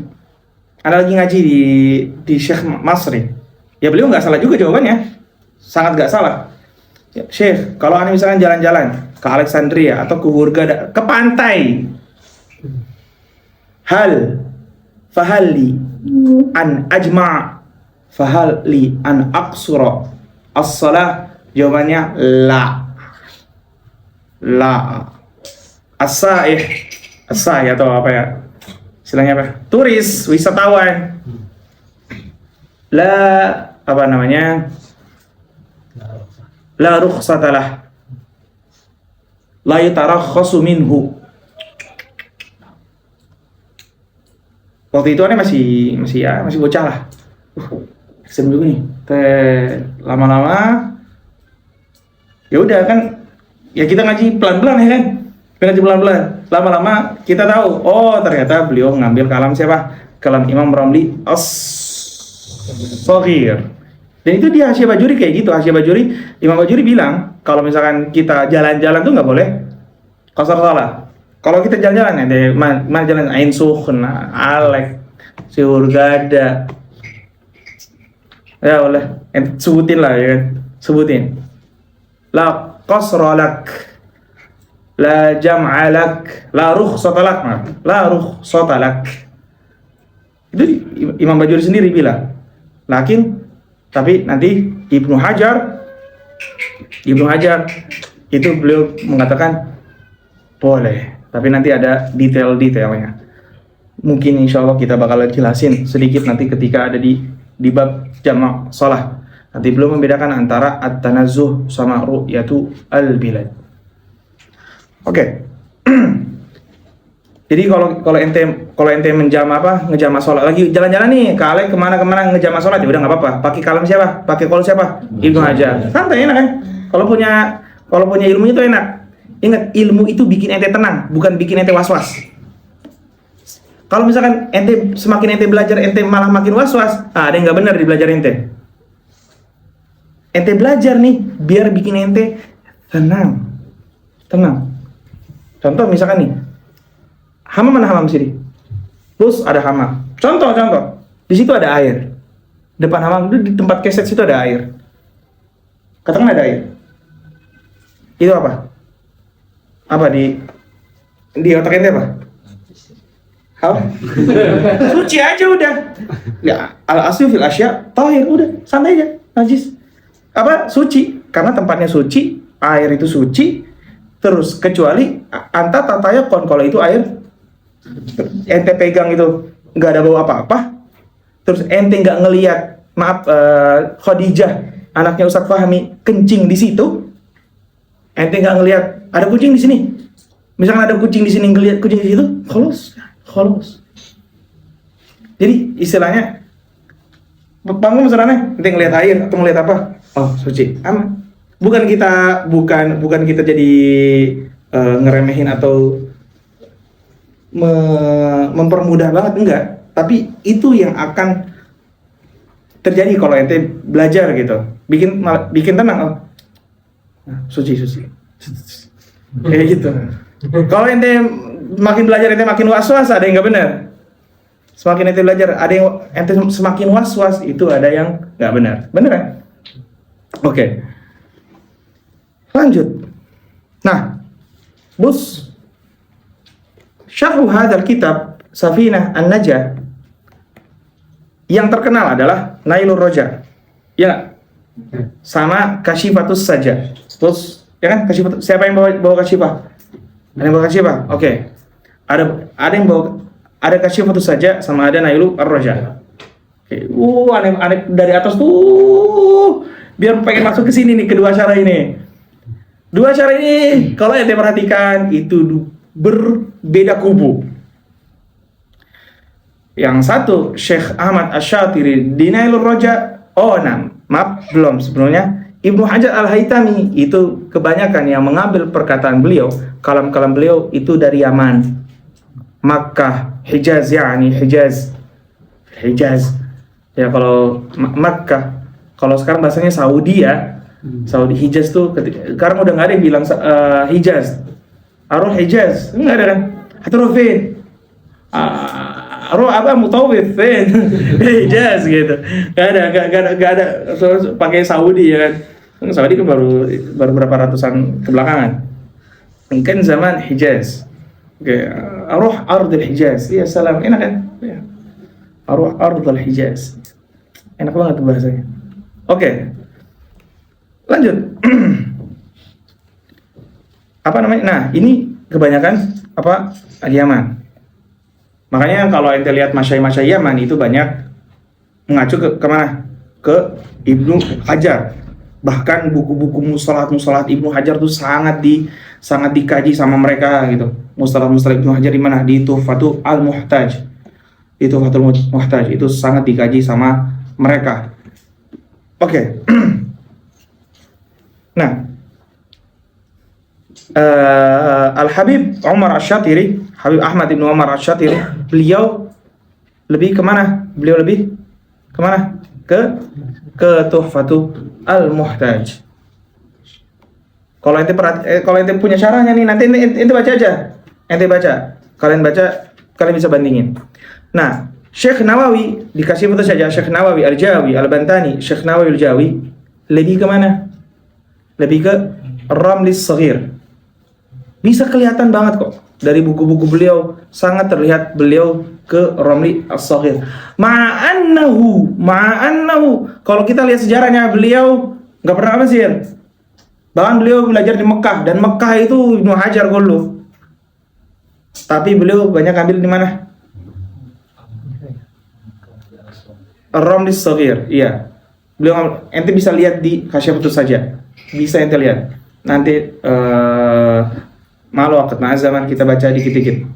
Aneh lagi ngaji di Syekh Masri. Ya beliau enggak salah juga jawabannya. Sangat enggak salah. Ya, Syekh, kalau aneh misalkan jalan-jalan ke Alexandria atau ke Hurghada, ke pantai. Fahalli an ajma' fahalli an aqsura as-salah. Jawabannya la. As-sa'ih atau apa ya? Istilahnya apa? Turis, wisatawan. La rukhsatalah. La yutarakhasu minhu. Waktu itu aneh masih bocah lah. Kesian juga nih. Lama-lama ya udah kan, ya kita ngaji pelan-pelan ya kan. Ngaji pelan-pelan. Lama-lama kita tahu, oh ternyata beliau ngambil kalam siapa? Kalam Imam Romli As-Shaghir. Dan itu dia Hasyiah Bajuri kayak gitu. Imam Bajuri bilang kalau misalkan kita jalan-jalan tuh nggak boleh qasar salah. Kalau kita jalan-jalan mana jalan Ain Sukhna, Alek, si Hurghada. Ya boleh, sebutin lah ya kan. Sebutin. La qasra lak, la jam'a lak, la rukhsata lak. Itu Imam Bajuri sendiri bilang. Tapi nanti Ibnu Hajar itu beliau mengatakan boleh. Tapi nanti ada detail-detailnya. Mungkin insya Allah kita bakal jelasin sedikit nanti ketika ada di bab jama' shalah. Nanti belum membedakan antara at-tanazzuh sama ru'yatu al-bilad. Oke. Jadi kalau ente ngejama sholat lagi jalan-jalan nih, kalian kemana ngejama sholat ya udah nggak apa-apa. Pakai kalam siapa? Pakai qaul siapa? Ibnu Hajar. Santai enak kan? Kalau punya ilmu itu enak. Ingat, ilmu itu bikin ente tenang, bukan bikin ente was-was. Kalau misalkan semakin ente belajar, ente malah makin was-was, ada yang nggak benar di belajar ente. Ente belajar nih, biar bikin ente tenang. Contoh misalkan nih, mana hamam sini? Terus ada hamam. Contoh, di situ ada air. Depan hamam, di tempat keset situ ada air. Katakan ada air. Itu apa? Apa di otak ente apa? Suci aja udah. Ya, al-aslu fil asya tahir, udah santai aja, najis. Suci, karena tempatnya suci, air itu suci. Terus kecuali anta tatayakon kalau itu air ente pegang itu nggak ada bau apa-apa. Terus ente nggak ngelihat, Khadijah anaknya Ustadz Fahmi kencing di situ. Ente nggak ngelihat ada kucing di sini. Misalkan ada kucing di sini, ngelihat kucing di situ, kholos. Jadi istilahnya bangun misalnya, ente ngelihat air atau ngelihat apa? Oh, suci, aman. Bukan kita jadi ngeremehin atau mempermudah banget, enggak. Tapi itu yang akan terjadi kalau ente belajar gitu. Bikin tenang. Oh. Nah, suci. Kayak gitu. Kalau ente makin belajar ente makin was-was, ada yang nggak benar. Semakin ente belajar, ada yang ente semakin was-was, itu ada yang nggak benar. Bener kan? Oke. Lanjut. Nah, bus syarh hadzal kitab Safinah An-Najah yang terkenal adalah Nailur Roja. Ya, sama Kasyifatus Saja. Terus ya kan, Kasyifatus, siapa yang bawa Kasyifah? Ada yang bawa Kasyifah? Oke. Ada yang bawa, ada Kasyifatus Saja sama ada Nailur Roja. Oke. Aneh dari atas tuh. Biar pengen masuk ke sini nih, kedua syarah ini. Dua syarah ini kalau ente perhatikan itu berbeda kubu. Yang satu Syekh Ahmad Asy-Syatiri di Nailur Roja. Oh, nah, maaf belum sebelumnya. Ibnu Hajar Al-Haytami itu kebanyakan yang mengambil perkataan beliau, kalam-kalam beliau itu dari Yaman, Makkah, Hijaz, yakni Hijaz. Ya kalau Makkah, kalau sekarang bahasanya Saudi ya. Saudi. Hijaz tuh sekarang udah nggak ada yang bilang Hijaz. Aruh Hijaz, nggak ada kan? Atau fin. Aruh apa Mutawif fin. Hijaz gitu. Nggak ada pakai Saudi ya kan? Saudi kan baru berapa ratusan kebelakangan. Mungkin zaman Hijaz. Oke, Aruh Ardul Hijaz. Iya salam, enak kan? Ya. Aruh Ardul Hijaz. Enak banget tuh bahasanya. Oke. Lanjut. Apa namanya? Nah, ini kebanyakan apa? Yaman. Makanya kalau ente lihat masyai-masyai Yaman itu banyak mengacu ke mana? Ke Ibnu Hajar. Bahkan buku-buku mustalah Ibnu Hajar tuh sangat dikaji sama mereka gitu. Mustalah Ibnu Hajar di mana? Di Tuhfatul Al-Muhtaj. Di Tuhfatul Muhtaj itu sangat dikaji sama mereka. Oke. Nah, Al-Habib Umar Asy-Syatiri, Habib Ahmad Ibn Umar Asy-Syatiri, beliau lebih kemana? Beliau lebih kemana? Ke Tuhfatul Al-Muhtaj. Kalau ente punya syarahnya nih, nanti ente baca aja. Ente baca. Kalian baca, kalian bisa bandingin. Nah, Syekh Nawawi dikasih foto saja, Syekh Nawawi Al-Jawi, Al-Bantani, Syekh Nawawi Al-Jawi lebih kemana? Lebih ke Ramlis Shaghir. Bisa kelihatan banget kok dari buku-buku beliau, sangat terlihat beliau ke Ramli As-Shaghir. Ma'annahu kalau kita lihat sejarahnya, beliau nggak pernah Mesir. Bahkan beliau belajar di Mekah, dan Mekah itu Ibnu Hajar dulu. Tapi beliau banyak ambil di mana? Ramlis Shaghir. Iya. Beliau, ente bisa lihat di Kasyifatus Saja. Bisa ente lihat. Nanti malu akad ma'azaman kita baca dikit-dikit.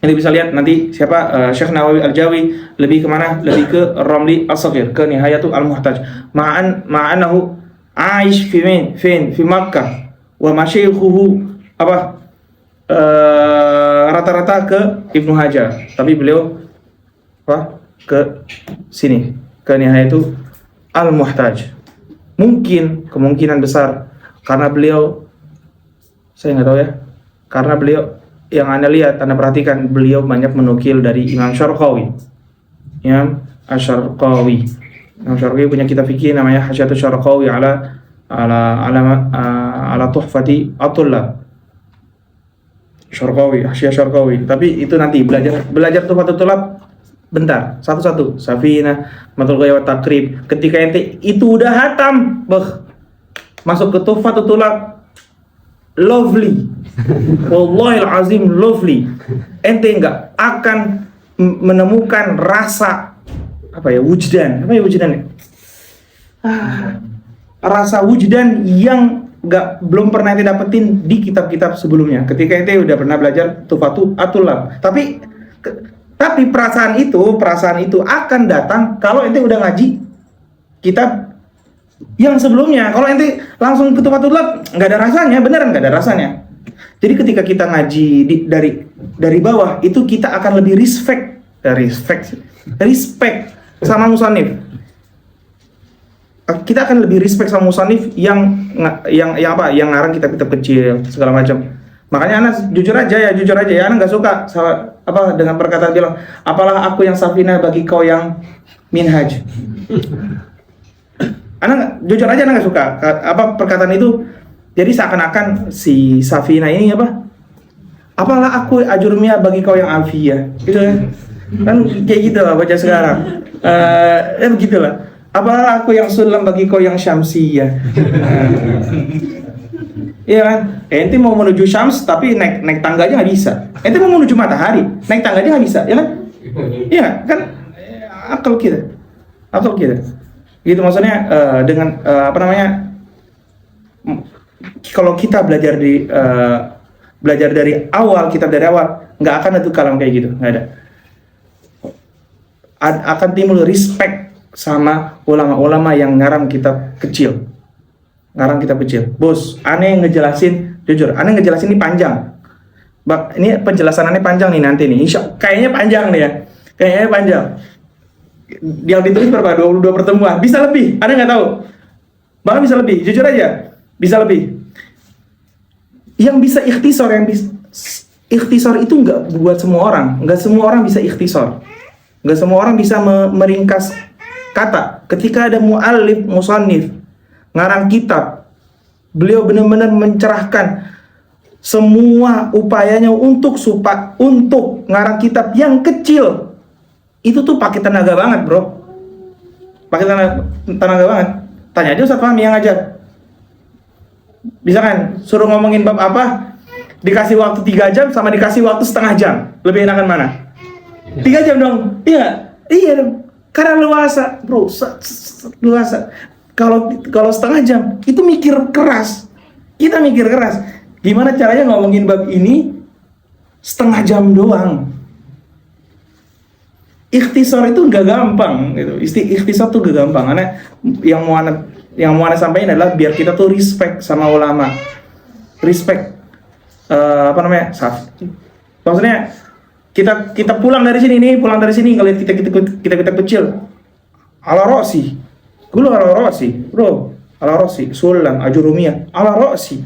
Ini bisa lihat nanti siapa Syekh Nawawi Al-Jawi lebih kemana? Lebih ke Ramli As-Shaghir, ke Nihayatul Al-Muhtaj. Ma'anahu Aish fi Makkah wa masyaikhuhu apa? Rata-rata ke Ibnu Hajar. Tapi beliau apa? Ke sini, ke Nihayatul Al-Muhtaj. Kemungkinan besar karena beliau, saya nggak tahu ya, karena beliau yang Anda lihat, Anda perhatikan, beliau banyak menukil dari Imam Syarqawi. Imam Asy-Syarqawi. Imam Syarqawi punya kitab fikih namanya Hasyiatus Syarqawi ala Tuhfati At-Tullab. Syarqawi, Hasyiah Syarqawi. Tapi itu nanti belajar Tuhfatul Tullab bentar, satu-satu. Safinah, Matul Ghaya wa Taqrib. Ketika ente itu udah hatam, masuk ke Tuhfatul Tullab, lovely. Wallahil azim lovely. Ente enggak akan menemukan rasa wujdan. Rasa wujdan yang belum pernah ente dapetin di kitab-kitab sebelumnya. Ketika ente udah pernah belajar Tuhfatul Tullab. Tapi perasaan itu akan datang kalau ente udah ngaji kitab yang sebelumnya. Kalau ente langsung ke Tuhfatul Tullab, nggak ada rasanya, beneran nggak ada rasanya. Jadi ketika kita ngaji dari bawah, itu kita akan lebih respect sama musannif. Kita akan lebih respect sama musannif yang ngarang kitab-kitab kecil segala macam. Makanya anak jujur aja ya, anak nggak suka dengan perkataan bilang, apalah aku yang Safinah bagi kau yang Minhaj. Anak jujur aja, anak nggak suka perkataan itu. Jadi seakan-akan si Safina ini apa? Apalah aku ajurumia bagi kau yang alfiyah, gitu kan? Kan kayak gitu lah baca sekarang. Begitulah. Apalah aku yang sulam bagi kau yang syamsiyah. Iya kan? Ente mau menuju Syams tapi naik tangga aja nggak bisa. Ente mau menuju matahari, naik tangga aja nggak bisa, ya kan? Iya kan? Akal kita. Gitu maksudnya dengan apa namanya? Kalau kita belajar dari awal, kitab dari awal, nggak akan ada kalam kayak gitu, nggak ada. Akan timbul respect sama ulama-ulama yang ngarang kitab kecil. Bos, aneh ngejelasin, jujur, aneh ngejelasin ini panjang. Ini penjelasan aneh panjang nih nanti nih. Kayaknya panjang nih ya. Kayaknya panjang. Yang ditulis berapa? 22 pertemuan. Bisa lebih, aneh nggak tahu. Bahkan bisa lebih, jujur aja. Bisa lebih. Yang bisa ikhtisar itu nggak buat semua orang. Nggak semua orang bisa ikhtisar. Nggak semua orang bisa meringkas kata. Ketika ada mu'allif, musannif, ngarang kitab, beliau benar-benar mencerahkan semua upayanya untuk ngarang kitab yang kecil. Itu tuh pakai tenaga banget, bro. Pakai tenaga banget. Tanya aja Ustaz Fahmi yang ngajar. Bisa kan suruh ngomongin bab apa, dikasih waktu 3 jam sama dikasih waktu setengah jam, lebih enakan mana? 3 jam dong. Iya dong, karena luasa, bro. Luasa. Kalau setengah jam itu mikir keras. Kita mikir keras. Gimana caranya ngomongin bab ini setengah jam doang? Ikhtisar itu nggak gampang gitu. Ikhtisar tuh gak gampang. Karena yang mau ana sampaikan adalah biar kita tuh respect sama ulama. Respect maksudnya kita pulang dari sini ngeliat kita kecil. Ala rosi. Gulu ala rosi, sulam, ajurumiyah, ala rosi,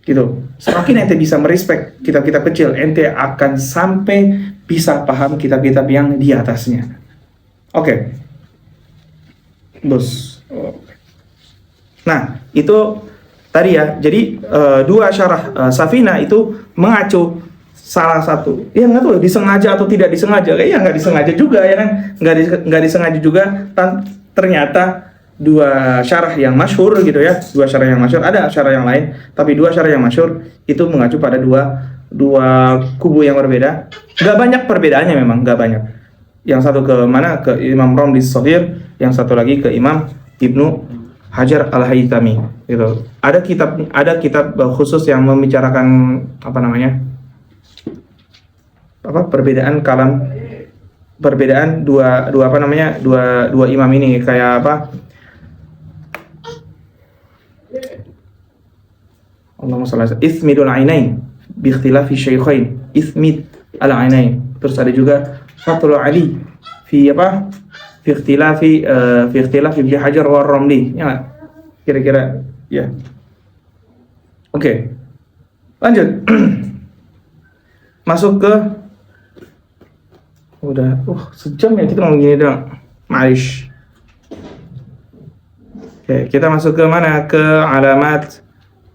gitu. Semakin ente bisa merespek kitab-kitab kecil, ente akan sampai bisa paham kitab-kitab yang di atasnya. Oke. Bos. Nah, itu tadi ya. Jadi 2 syarah Safina itu mengacu salah satu, ya nggak tahu disengaja atau tidak disengaja, kayaknya nggak disengaja juga ya kan, nggak disengaja juga. Ternyata 2 syarah yang masyhur gitu ya, 2 syarah yang masyhur, ada syarah yang lain, tapi 2 syarah yang masyhur itu mengacu pada dua kubu yang berbeda. Nggak banyak perbedaannya, memang nggak banyak. Yang satu ke mana, ke Imam Romli Shaghir, yang satu lagi ke Imam Ibnu Hajar Al-Haytami gitu. Ada kitab khusus yang membicarakan perbedaan kalam, perbedaan dua imam ini, kayak apa? Allahumma shalli ala Ithmidul Ainain bi ikhtilafi syaikhain, Ithmid al-Ainain. Terus ada juga Fathul Ali fi ikhtilafi Ibnu Hajar wa Romli. Ya, kira-kira ya. Oke. Lanjut. Masuk ke udah sejam ya kita ngomong gini dong. Maish. Oke, kita masuk ke mana? Ke alamat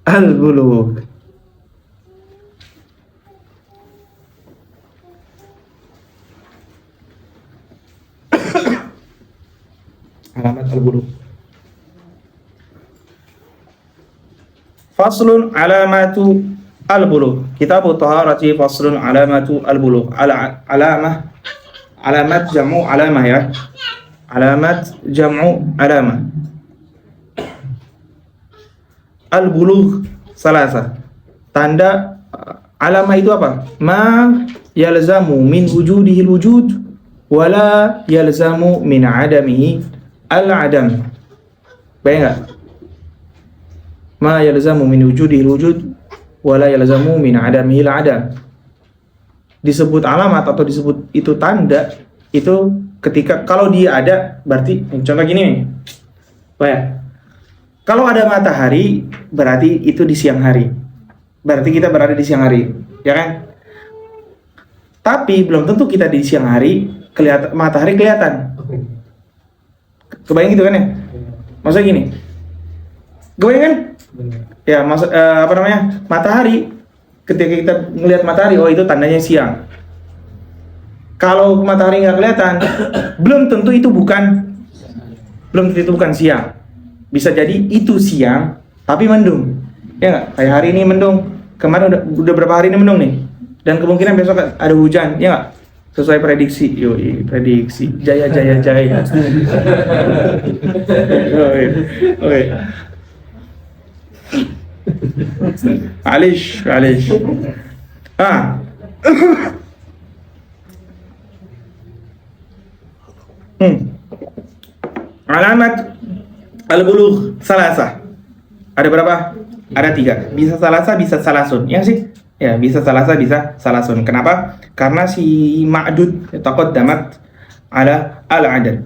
al-bulugh. Alamat al-bulugh. Faslun alamatu al-bulugh. Kitab Taharati faslun alamatu al-bulugh. Alamat jam'u alamah ya. Alamat jam'u alamah. Al-bulugh salasa. Tanda alamah itu apa? Ma yalzamu min wujudihi al-wujud wala yalzamu min adamihi al-adam. Bayang enggak? Ma yalzamu min wujudihi al-wujud wala yalzamu min adamihi al-adam. Disebut alamat atau disebut itu tanda itu ketika kalau dia ada, berarti contoh gini nih. Bayang. Kalau ada matahari berarti itu di siang hari. Berarti kita berada di siang hari, ya kan? Tapi belum tentu kita di siang hari matahari kelihatan. Kebayang gitu kan ya? Maksudnya gini. Goyang kan? Ya, maksud apa namanya? Matahari. Ketika kita melihat matahari, oh itu tandanya siang. Kalau matahari nggak kelihatan, belum tentu itu bukan siang. Bisa jadi itu siang, tapi mendung. Ya nggak? Kayak hari ini mendung. Kemarin udah berapa hari ini mendung nih? Dan kemungkinan besok ada hujan, ya nggak? Sesuai prediksi. Yoi, prediksi. Jaya. Oke. Alish. Alamat al-bulugh salasah. Ada berapa? Ada 3. Bisa salasah, bisa salasun. Ya sih? Ya, bisa salasah, bisa salasun. Kenapa? Karena si ma'dud taqaddamat ala al-adad.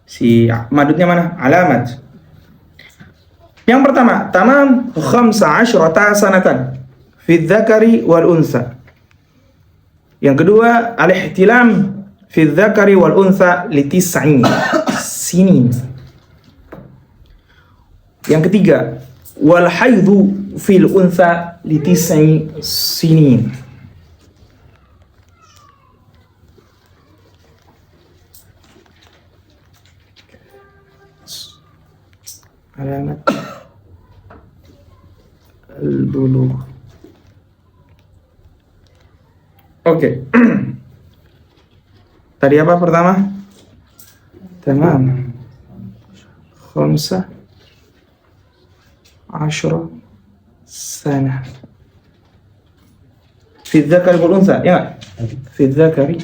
Si ma'dudnya mana? Alamat. Yang pertama, tamam 15 sanatan fi dzakari wal unsa. Yang kedua, al-ihtilam fi dzakari wal unsa li 9 sinin. Yang ketiga, wal haidhu fil unsa li 9 sinin. Alamat al-bulugh. Oke. Tadi apa pertama? Tamam. 15 sana. Fi dzakari wal unsa, ya. Fi dzakari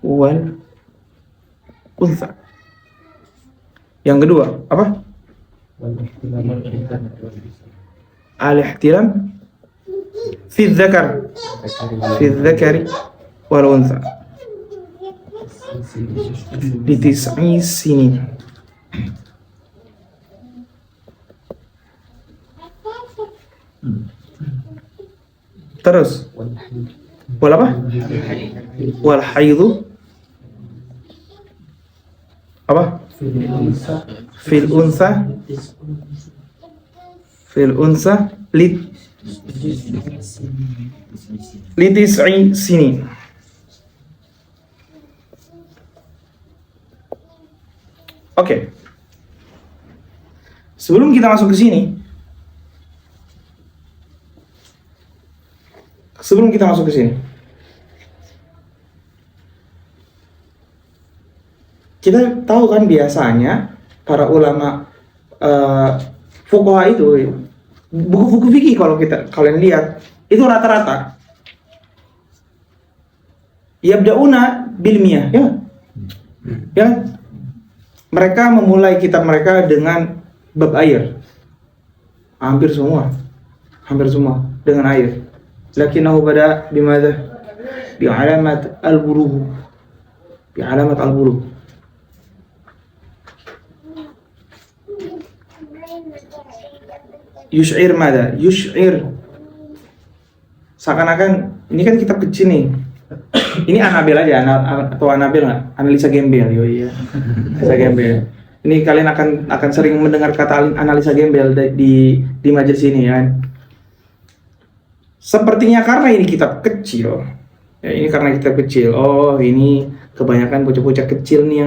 wal unsa. Yang kedua, apa? Al-ihtilam fi dzakari wal unsa li 9 sinin. Terus wal apa? Wal haidhu apa? Fil unsa li 9 sinin. Oke. Sebelum kita masuk ke sini, kita tahu kan biasanya para ulama fuqaha itu, buku-buku fikih kalau kalian lihat itu rata-rata yabda'una bil miyah, ya. Mereka memulai kitab mereka dengan bab air. Hampir semua dengan air. Lakinnahu bada bimadha? Bi alamat al-bulugh. Yush'ir mada? Yush'ir. Seakan-akan ini kan kitab kecil nih. Ini Anabil aja, atau Anabil nggak? Analisa gembel, iya. Analisa gembel. Ini kalian akan sering mendengar kata analisa gembel di majelis ini, ya kan? Sepertinya karena ini kitab kecil, ya ini karena kitab kecil. Oh, ini kebanyakan bocah-bocah kecil nih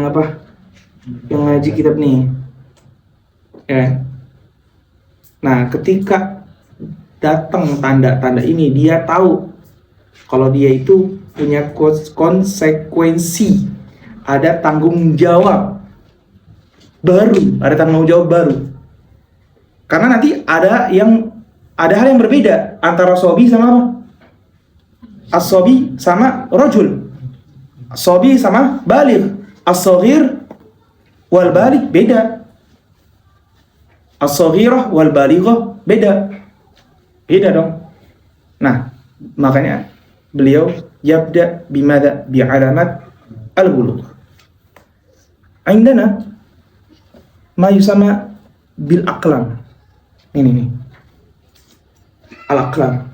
yang ngaji kitab nih, ya. Nah, ketika datang tanda-tanda ini, dia tahu kalau dia itu punya konsekuensi, ada tanggung jawab baru, karena nanti ada hal yang berbeda antara sobi sama apa? As-sobi sama rajul, as-sobi sama baligh, as-saghir wal baligh beda, as-saghirah wal balighah beda dong. Nah, makanya beliau yabda bimada bi'alamat al-bulugh. Indana ma yusama bil aqlam. Ini al-aqlam.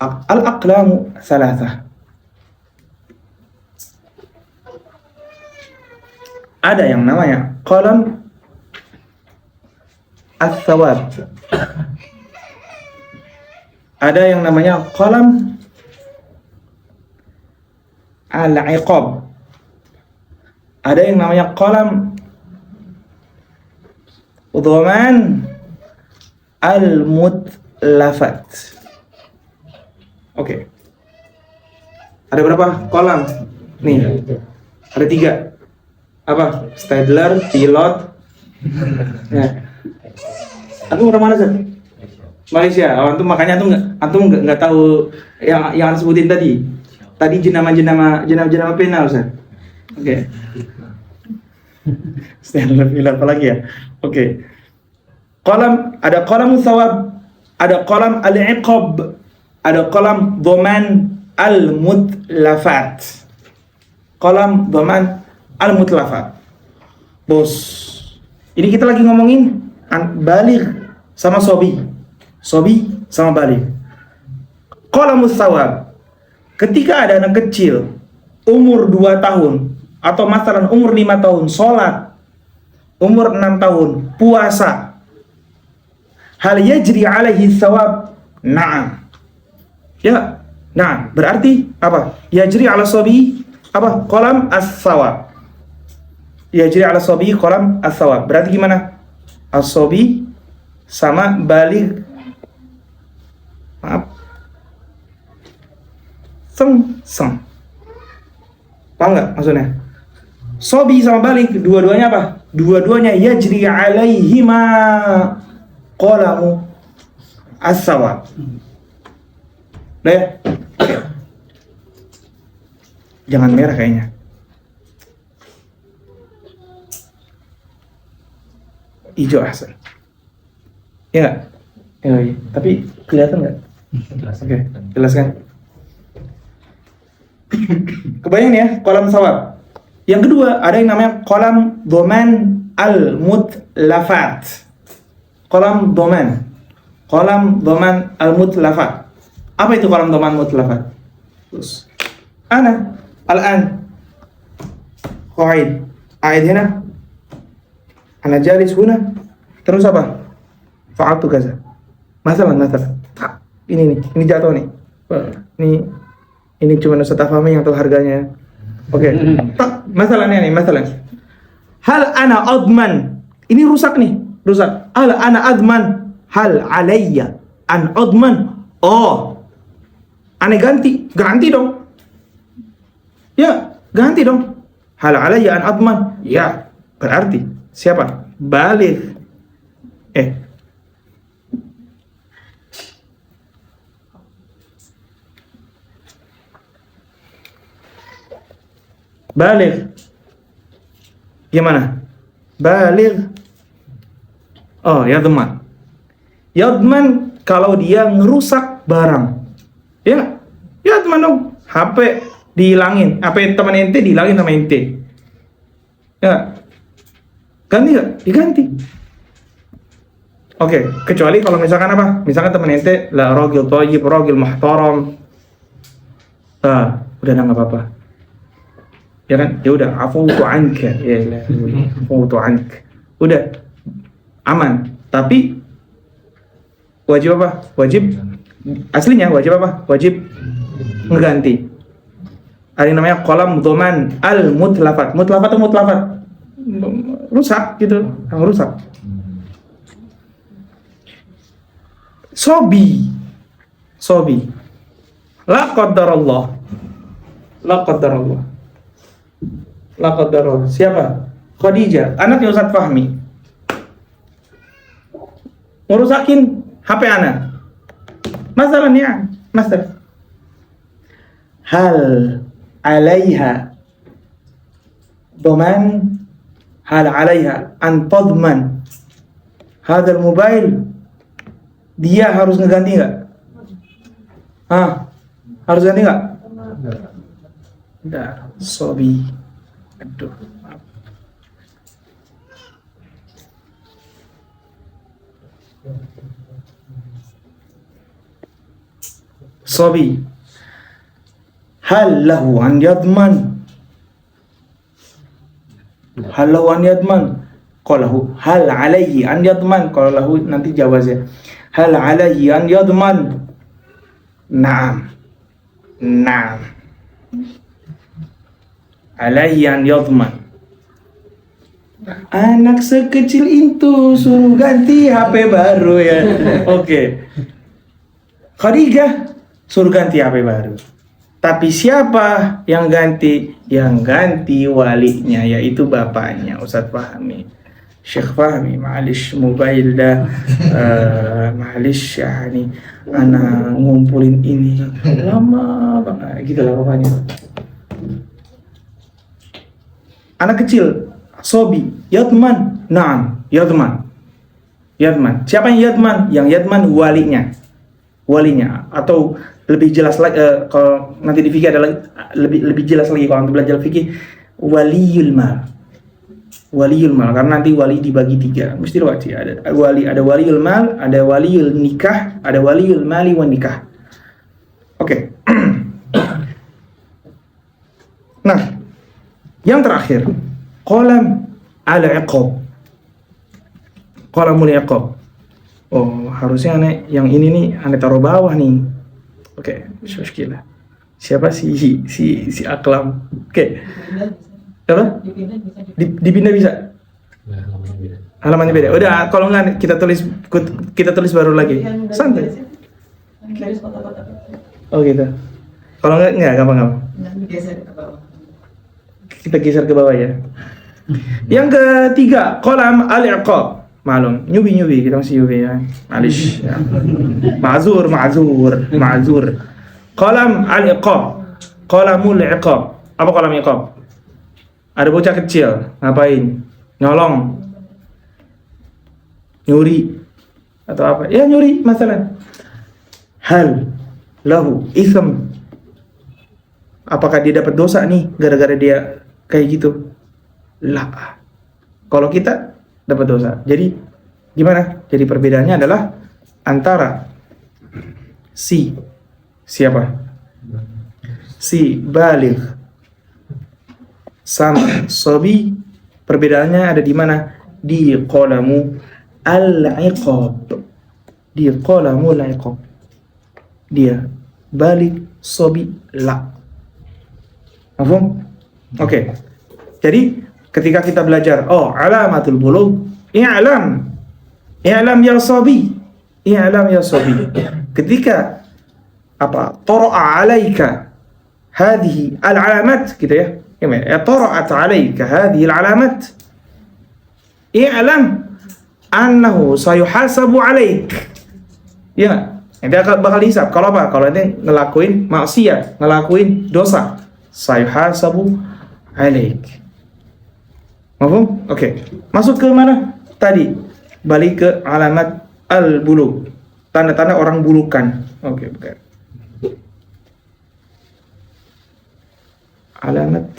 Al-aqlamu thalathah. Ada yang namanya qalam ats-tsawab. Ada yang namanya qalam al-iqab. Ada yang namanya qalam dhaman al-mutlafat. Oke. Ada berapa qalam? Nih. Ada 3. Apa? Stadler, pilot. Nah. Aku orang mana sih? Malaysia. Oh, antum makanya antum nggak tahu yang Anda sebutin tadi. Tadi jenama penal, Ustaz. Oke. Stadler, pilot apa lagi ya? Oke. Qalam, ada qalam tsawab, ada qalam al-iqab, ada qalam dhaman al-mutlafat. Qalam dhaman al-mutlafat. Bos, ini kita lagi ngomongin baligh sama sobi sama baligh. Qalam tsawab, ketika ada anak kecil umur 2 tahun atau masalah umur 5 tahun sholat, umur 6 tahun puasa, hal yajri alaihi tsawab? Na'am. Ya, nah, berarti apa? Yajri ala sobi apa? Qalam as-tsawab. Yajri ala sobi qalam as-tsawab. Berarti gimana? As-sobi sama baligh. Maaf. Seng. Paham nggak maksudnya? Sobi sama baligh, dua-duanya apa? Dua-duanya yajri alaihima qalamu as-tsawab. Udah ya? Jangan merah kayaknya. Hijau ahsan. Ya nggak? Ya, tapi kelihatan nggak? Oke, jelas kan? Kebayang ya, qalam tsawab. Yang kedua, ada yang namanya qalam dhaman al-mutlafat. Qalam dhaman al-mutlafat. Apa itu qalam dhaman mutlafat? Terus ana al-an qaid. Aid hina. Ana jalis huna. Terus apa? Fa'altu kaza. Masalah. Ini jatuh nih. Ini cuma Ustaz Afami yang tahu harganya. Oke. Masalahnya nih. Hal ana adman. Ini rusak. Hal ana adman. Hal alayya an adman. Oh. Aneh ganti dong. Ya, ganti dong. Hal alayya an adman. Ya, berarti siapa? Baligh. Baligh. Gimana? Baligh. Oh, yadman. Yadman kalau dia ngerusak barang. Ya, yadman dong. HP dihilangin. HP teman ente dihilangin sama ente. Ya. Ganti nggak? Diganti. Oke, kecuali kalau misalkan apa? Misalkan teman ente la ragil thayyib, ragil muhtaram. Udah nggak apa-apa. Ya kan? Ya udah, afutu anka. Ya, afutu anka. Udah aman. Tapi wajib apa? Wajib aslinya wajib apa? Wajib ngeganti. Ada yang namanya qalam dhaman al-mutlafat. Mutlafat atau mutlafat? Rusak gitu, rusak. Sobi. La qaddarallah. Siapa? Khadijah, anaknya Ustaz Fahmi. Merusakin HP anak. Masalahnya, hal alaiha dhaman, hal alaiha an tadman hadal mobile. Dia harus ngeganti nggak? Harus ganti nggak? Enggak. Sobi. Aduh. Sobi. Hal lahu an yadman. qalahu hal alaihi an yadman, qalahu nanti jawaznya hal alaihi an yadman. Na'am. Na'am. Alaihi an yadman. Anak sekecil itu suruh ganti HP baru ya. Oke. Khadijah suruh ganti HP baru. Tapi siapa yang ganti? Yang ganti walinya, yaitu bapaknya, Ustadz Fahmi. Syekh Fahmi, ma'alish mobile dah, ma'alish ya nih, anak ngumpulin ini lama banget, gitu lah pokoknya. Anak kecil, sobi, yadman, naam, yadman. Yadman. Siapa yang yadman? Yang yadman walinya. Walinya. Atau lebih jelas lagi, kalau nanti di fikih adalah lebih jelas lagi kalau nanti belajar fikih, waliyul mal. Waliyul mal, karena nanti wali dibagi 3. Mesti wajib ada waliul mal, ada waliul nikah, ada waliul mali wan nikah. Oke. Nah, yang terakhir, qalam al-iqab. Qalamul iqab. Oh, harusnya aneh yang ini nih aneh taruh bawah nih. Oke, muskilah. Siapa si Aklam? Oke. Apa? Dipindah bisa. Halamannya beda. Udah, kalau nggak kita tulis baru lagi. Santai. Oh gitu. Kalau nggak gampang. Kita geser ke bawah ya. Yang ketiga, qalam al-iqab. Malum, nyubi kita masih nyubi ya. Malish. Ya. Ma'zur. Qalam al-iqab. Qalamul iqab. Apa qalam iqab? Ada bocah kecil, ngapain? Nyolong. Nyuri atau apa? Ya nyuri masalah. Hal lahu ism. Apakah dia dapat dosa nih gara-gara dia kayak gitu? Lah. Kalau kita dapat dosa. Jadi gimana? Jadi perbedaannya adalah antara siapa? Si baligh sama sobi, perbedaannya ada di mana? Di qalamu al-iqab. Di qalamu al-iqab. Dia baligh, sobi, la. Paham? Oke. Jadi ketika kita belajar, alamatul bulugh, i'lam ya sobi. Ketika tara'a 'alaika hadhihi al-alamat gitu ya. طرأت عليك هذه العلامات اعلم أنه سيحاسب عليك. Ya, nanti bakal dihisab. Kalau apa? Kalau nanti ngelakuin maksiat, ngelakuin dosa, sayuhasabu alaik. Mahfum? Oke. Masuk ke mana? Tadi balik ke alamat al-bulugh. Tanda-tanda orang bulukan. Oke, bukan. Alamat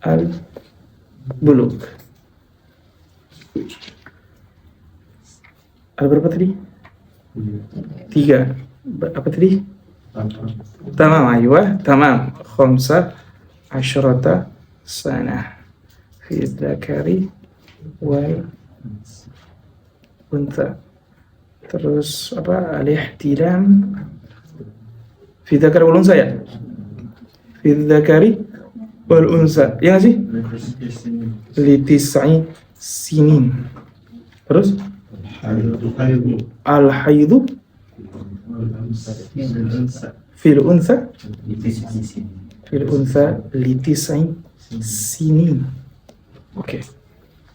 al-bulugh. Ada berapa tadi? 3. Apa tadi? Tamam, aywa, tamam. 15 sanah fi dzakari wal untha. Terus apa? Al-ihtilam fi dzakari wal untha ya? Fi dzakari wal unsa. Ya nggak sih? Litisai sinin. Terus al-haidu fil unsa litisai sinin. Oke.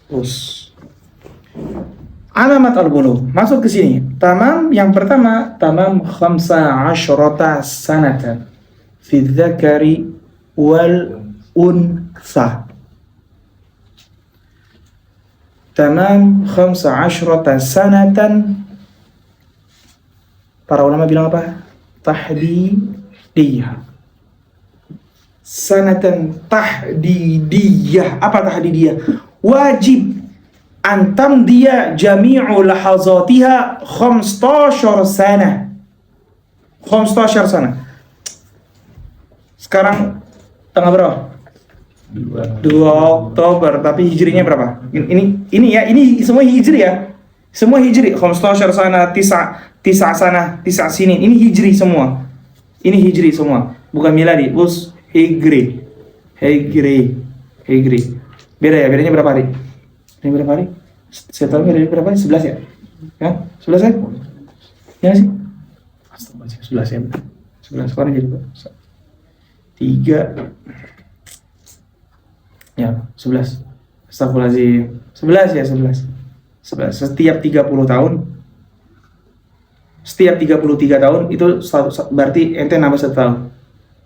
Terus alamat al-bulugh masuk ke sini. Tamam, yang pertama tamam 15 sanatan fi dzakari wal untha. Tamam 15 sanatan. Para ulama bilang apa? Tahdidiyah. Sanatan tahdidiyah. Apa tahdidiyah? Wajib antam dia jami'u lahazatiha 15 sana. 15 sana. Sekarang tanggal berapa? 2 Oktober, tapi hijrinya berapa? Ini ya, ini semua hijri ya. Semua hijri. 15 sana, 9 sana, 9 sinin. Ini hijri semua. Ini hijri semua. Bukan miladi, bus hijri. Hijri. Beda ya, bedanya berapa hari? Ini berapa hari? Saya tahu bedanya berapa hari? 11 ya? Ya, 11 ya? Ya sih? Astagfirullah, 11 ya. 11 sekarang jadi 3 ya 11. Astagfirullahaladzim. 11 ya, 11. Setiap 30 tahun, setiap 33 tahun itu berarti ente nambah 1 tahun.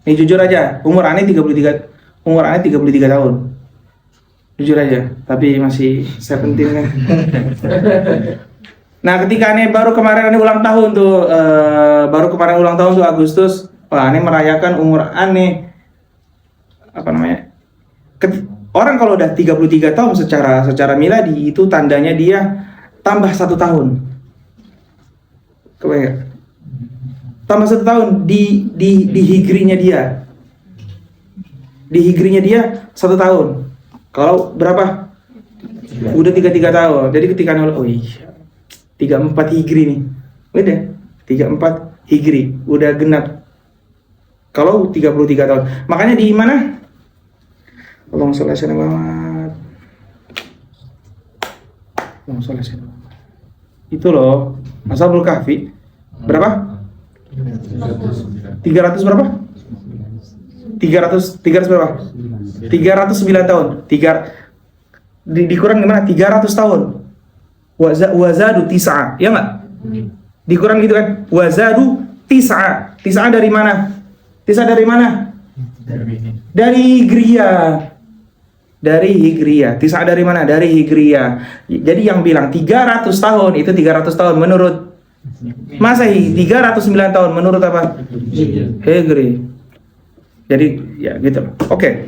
Ini jujur aja, umur aneh 33 tahun. Jujur aja, tapi masih 17 kan. Nah, ketika aneh baru kemarin ulang tahun tuh, Agustus, wah, aneh merayakan umur aneh apa namanya? Orang kalau udah 33 tahun secara miladi itu tandanya dia tambah 1 tahun. Kebayang? Tambah 1 tahun di hijrinya dia. Di hijrinya dia 1 tahun. Kalau berapa? Udah 33 tahun. Jadi ketika oh iya, 34 hijri nih. Udah 34 hijri, udah genap. Kalau 33 tahun. Makanya di mana? Allahumma sholli ala sayyidina Muhammad. Allahumma sholli ala sayyidina Muhammad. Itu loh, Ashabul Kahfi. Berapa? 300 berapa? 300 berapa? 309 tahun. Di Quran gimana? 300 tahun. Wazadu tis'a, ya enggak? Di Quran gitu kan? Wazadu tis'a. Tis'a dari mana? Tis'a dari mana? Dari Hijriyah. Tis'a dari mana? Dari Hijriyah. Jadi yang bilang 300 tahun itu 300 tahun menurut Masehi, 309 tahun menurut apa? Hijri. Jadi ya gitu. Oke.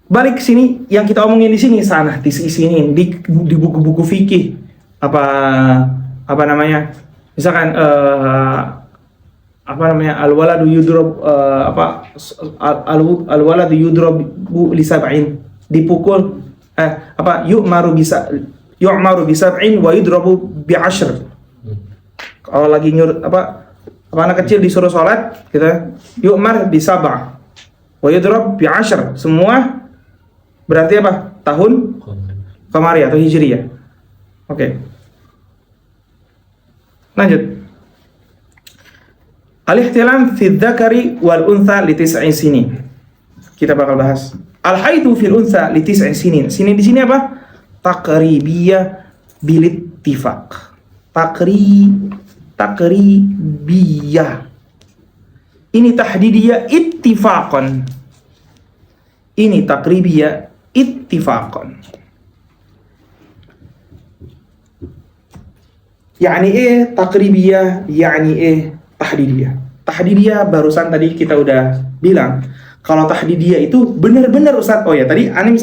Balik ke sini, yang kita omongin di sini sana di sini di buku-buku fikih apa namanya? Misalkan al-waladu yudrab al-waladu yudrabu li sab'in, dipukul yu'maru bi sab'in wa yudrabu bi 'ashr. Kalau lagi anak kecil disuruh sholat kita yu'mar bi sab'a wa yudrab bi 'ashr, semua berarti apa? Tahun Qamari atau Hijriyah. Oke. Lanjut. Al-ihtilam fi dzakari wal untha li 9 sinin. Kita bakal bahas. Al-haidu fil untha li 9 sinin. Sini di sini apa? Taqribiyah bil ittifaq. Taqribiyah. Ini tahdidiyah ittifaqan. Ini taqribiyah ittifaqan. Yani taqribiyah, yani tahdidiyah. Tahdidiyah barusan tadi kita udah bilang. Kalau tahdidiyah itu benar-benar Ustaz. Oh ya, tadi aneh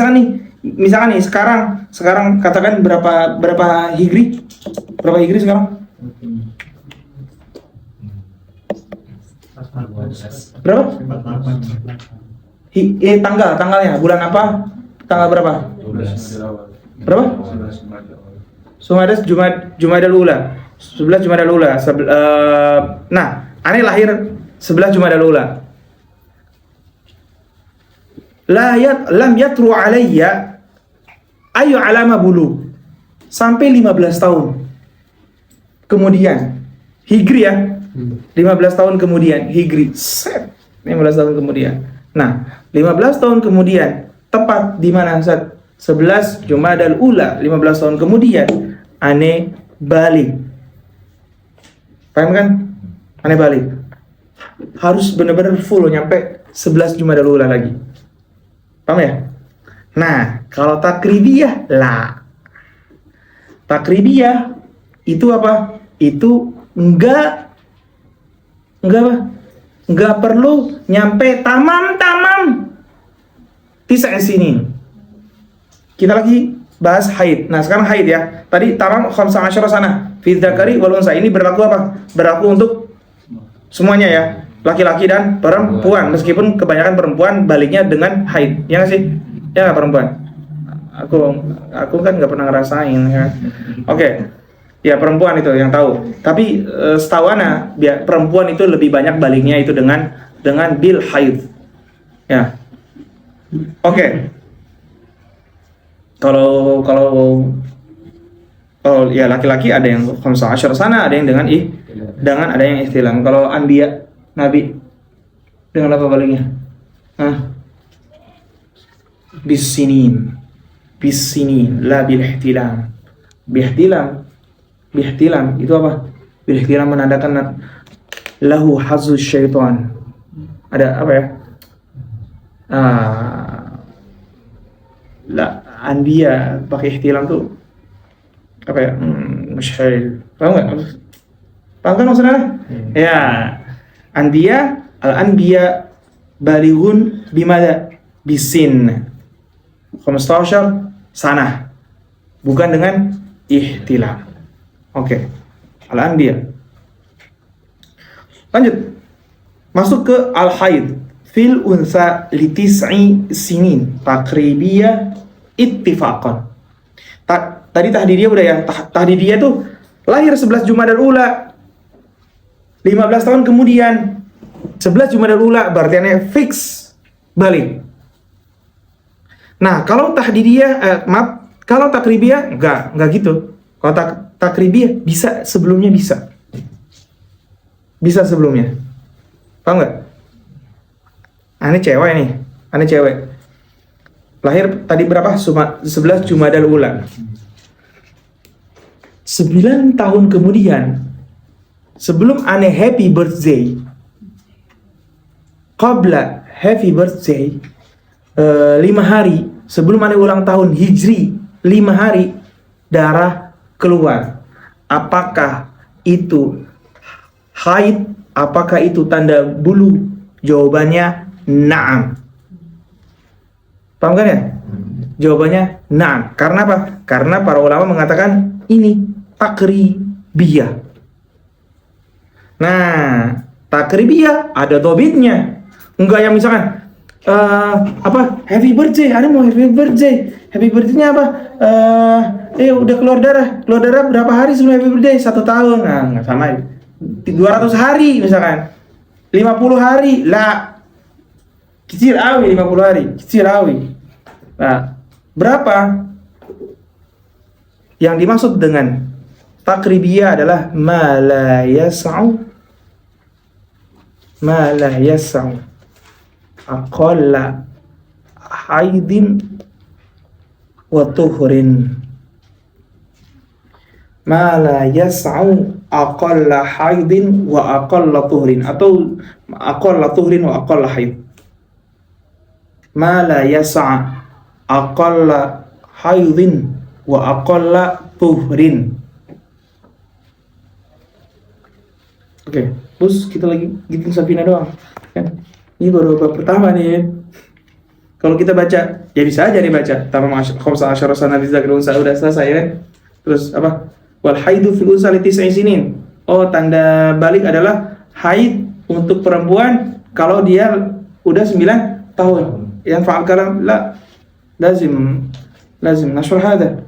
misalkan nih sekarang katakan berapa hijri? Berapa hijri sekarang? Berapa? Tanggalnya bulan apa? Tanggal berapa? Berapa? Jumadal Ula. 11 Jumadal Ula. Nah, aneh lahir 11 Jumadal Ula. Lam yatru alayya ayu alama bulu. Sampai 15 tahun. Kemudian Hijri ya. 15 tahun kemudian Hijri. 15 tahun kemudian. Nah, 15 tahun kemudian tepat di mana Ustaz? 11 Jumadal Ula, 15 tahun kemudian aneh balik. Paham kan? Aneh balik. Harus benar-benar full nyampe 11 Jumadal Ula lagi. Paham ya? Nah, kalau takribiyah lah. Takribiyah itu apa? Itu enggak perlu nyampe tamam 9 sinin. Kita lagi bahas haid. Nah, sekarang haid ya. Tadi tamam 15 sana. Fi dzakari wal unsa. Ini berlaku apa? Berlaku untuk semuanya ya. laki-laki dan perempuan, meskipun kebanyakan perempuan baliknya dengan haid, ya nggak sih? Ya nggak perempuan? Aku kan nggak pernah ngerasain ya. Oke. Ya perempuan itu yang tahu. Tapi setahu ana perempuan itu lebih banyak baliknya itu dengan bil haid. Ya. Oke. Kalau ya laki-laki ada yang 15 sana, ada yang dengan ada yang ihtilam. Kalau anbiya nabi dengan apa baliknya? Bisinin la bil ihtilam. Bihtilam itu apa? Bihtilam menandakan lahu hazus syaitan. Ada apa ya? Anbiya pakai ihtilam tuh apa ya? Musyhil. Paham enggak? Paham kan maksudnya? Ya. Al-anbiya balighun bimada? Bisin 15 sanah. Bukan dengan ihtilam. Oke. Al-anbiya. Lanjut. Masuk ke al-haid. Fil unsa li tis'i sinin takribiyah ittifaqan. Tadi tahdidiyah udah ya. Tahdidiyah tuh lahir 11 Jumadal Ula. 15 tahun kemudian 11 Jumadal Ula berarti fix balik. Nah, kalau tahdidiyah kalau takribiyah enggak gitu. Kalau takribiyah bisa sebelumnya bisa. Bisa sebelumnya. Paham enggak? Ini cewek nih. Ini cewek. Lahir tadi berapa? 11 Jumadal Ula. 9 tahun kemudian sebelum ane happy birthday, qabla happy birthday 5 hari sebelum ane ulang tahun Hijri 5 hari darah keluar. Apakah itu haid? Apakah itu tanda bulu? Jawabannya na'am. Paham kan ya? Jawabannya na'am. Karena apa? Karena para ulama mengatakan ini takribiyah. Nah, takribiyah ada dobitnya. Enggak yang misalkan happy birthday, ada mau happy birthday. Happy birthday-nya apa? Udah keluar darah berapa hari sebelum happy birthday? 1 tahun. Nah, enggak sama. 200 hari misalkan. 50 hari. Lah. Kecil awi 50 hari. Kecil awi. Nah, berapa? Yang dimaksud dengan takribiyah adalah ma la yas'u aqalla haidin wa tuhrin. Ma la yas'u aqalla haidin wa aqalla tuhrin, atau aqalla tuhrin wa aqalla haid. Ma la yas'a aqalla haidin wa aqalla tuhrin. Oke, bos, kita lagi gitu Safina doang kan. Ini baru bab pertama nih. Kalau kita baca, ya bisa aja nih baca tamam 15 sana di zakir unsa udah selesai ya. Terus apa? Wal haidu fil unsa li 9 sinin. Oh, tanda balik adalah haid untuk perempuan kalau dia udah 9 tahun. Yang fa'al kalam la lazim nashr hada.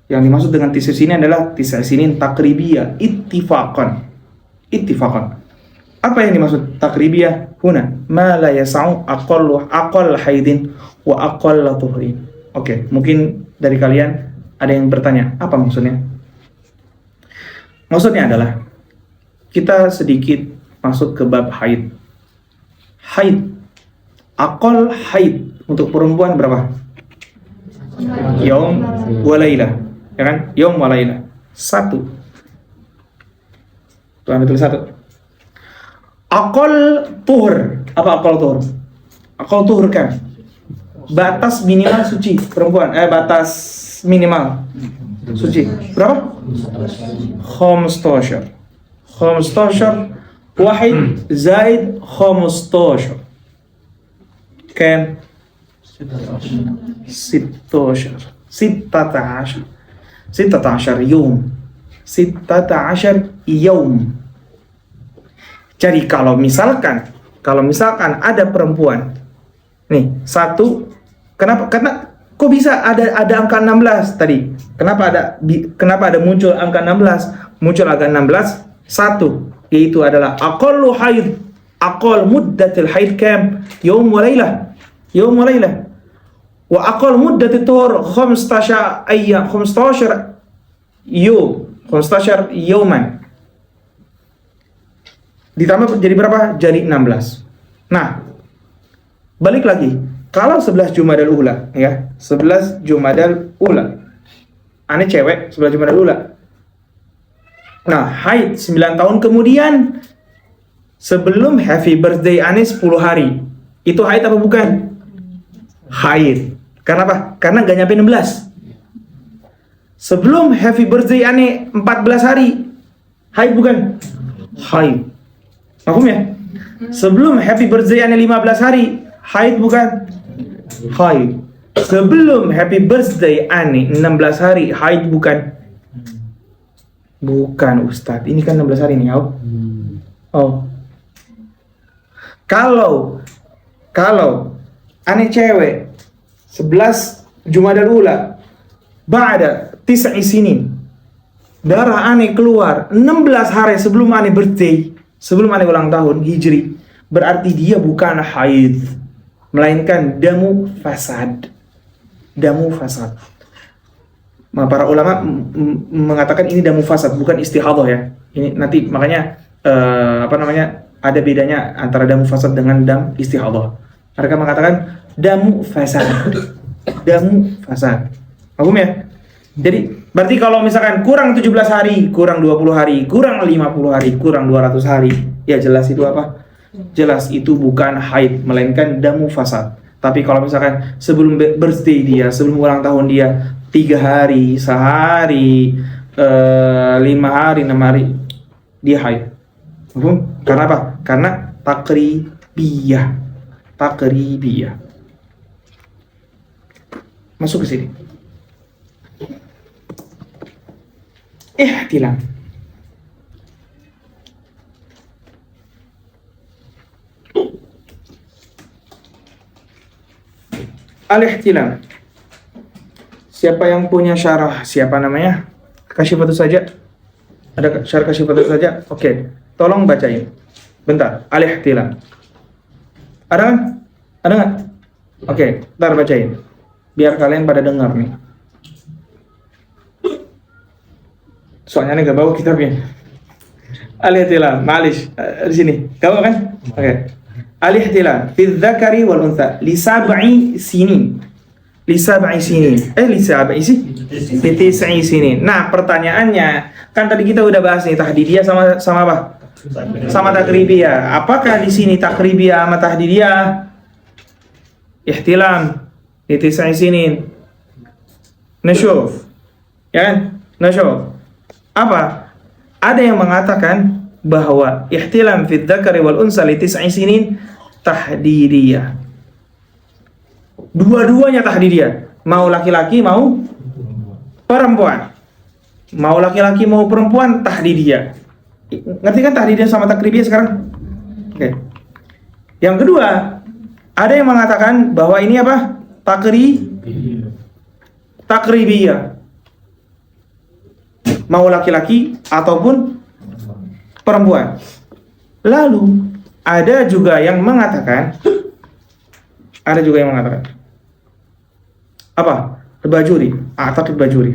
Yang dimaksud dengan 9 sinin adalah 9 sinin takribiyah ittifaqan. Apa yang dimaksud takribiyah? Huna ma la yas'u aqall haidin wa aqall tuhrin. Oke, mungkin dari kalian ada yang bertanya, apa maksudnya? Maksudnya adalah kita sedikit masuk ke bab haid. Aqall haid untuk perempuan berapa? Yaum wa laila. Ya kan? Yaum wa laila. 1. Tuh ambil tulis 1. Aqall tuhur. Apa aqall tuhur? Aqall tuhur kan batas minimal suci perempuan. Batas minimal suci berapa? 15 wahid zaid 15 كام؟ 16 يوم. Jadi kalau misalkan kalau misalkan ada perempuan, nih satu, karena kok bisa ada angka 16 tadi? Kenapa ada muncul angka 16? Muncul angka 16 satu, yaitu adalah aqallu haid, aqall muddatil haid kam yawm wa laylah, wa aqall muddatit tuhur 15 ayyam, 15 yawman. Ditambah jadi berapa? Jadi 16. Nah, balik lagi. Kalau 11 Jumadal Ula, ya, 11 Jumadal Ula. Ane cewek, 11 Jumadal Ula. Nah, haid 9 tahun kemudian sebelum happy birthday ane 10 hari. Itu haid apa bukan? Haid. Karena apa? Karena gak nyampe 16. Sebelum happy birthday ane 14 hari. Haid bukan? Haid. Paham ya? Sebelum happy birthday ane 15 hari, haid bukan? Haid. Sebelum happy birthday ane 16 hari, haid bukan? Bukan, Ustadz. Ini kan 16 hari nih, oh. Kalau ane cewek 11 Jumadal Ula ba'da 9 sinin, darah ane keluar 16 hari sebelum ane birthday, sebelum ane ulang tahun Hijri, berarti dia bukan haid, melainkan damu fasad. Damu fasad. Para ulama mengatakan ini damu fasad, bukan istihadah ya. Ini nanti makanya ada bedanya antara damu fasad dengan dam istihadah. Mereka mengatakan damu fasad. Damu fasad. Paham ya? Jadi berarti kalau misalkan kurang 17 hari, kurang 20 hari, kurang 50 hari, kurang 200 hari, ya jelas itu apa? Jelas itu bukan haid, melainkan damu fasad. Tapi kalau misalkan sebelum birthday dia, sebelum ulang tahun dia 3 hari, sehari, 5 hari, 6 hari, dia haid. Karena apa? Karena takribiyah. Masuk ke sini. Ihtilam. Al-ihtilam. Siapa yang punya syarah? Siapa namanya? Kasyifatus saja. Ada syarah Kasyifatus saja? Oke. Tolong bacain. Bentar. Al-ihtilam. Ada kan? Ada nggak? Oke. Bentar bacain. Biar kalian pada dengar nih. Soalnya nih gak bawa kitabnya. Al-ihtilam. Malish. Di sini. Gak bawa kan? Oke. Al-ihtilam fi dzakari wal untha li 7 sinin. Li 7 sinin. Li 7 sinin. Nah, pertanyaannya, kan tadi kita udah bahas nih tahdidiyah sama apa? Sama takribiyah. Apakah di sini takribiyah sama tahdidiyah? Ihtilam li 9 sinin. Nashuf. Ya kan? Nashuf. Apa? Ada yang mengatakan bahwa ihtilam fi dzakari wal unsa li 9 sinin tahdidiyah. Dua-duanya tahdidiyah. Mau laki-laki mau perempuan. Mau laki-laki mau perempuan tahdidiyah. Ngerti kan tahdidiyah sama takribiyah sekarang? Oke. Yang kedua, ada yang mengatakan bahwa ini apa? Takribiyah. Mau laki-laki ataupun perempuan. Lalu ada juga yang mengatakan apa? Al-Bajuri, Al-Bajuri.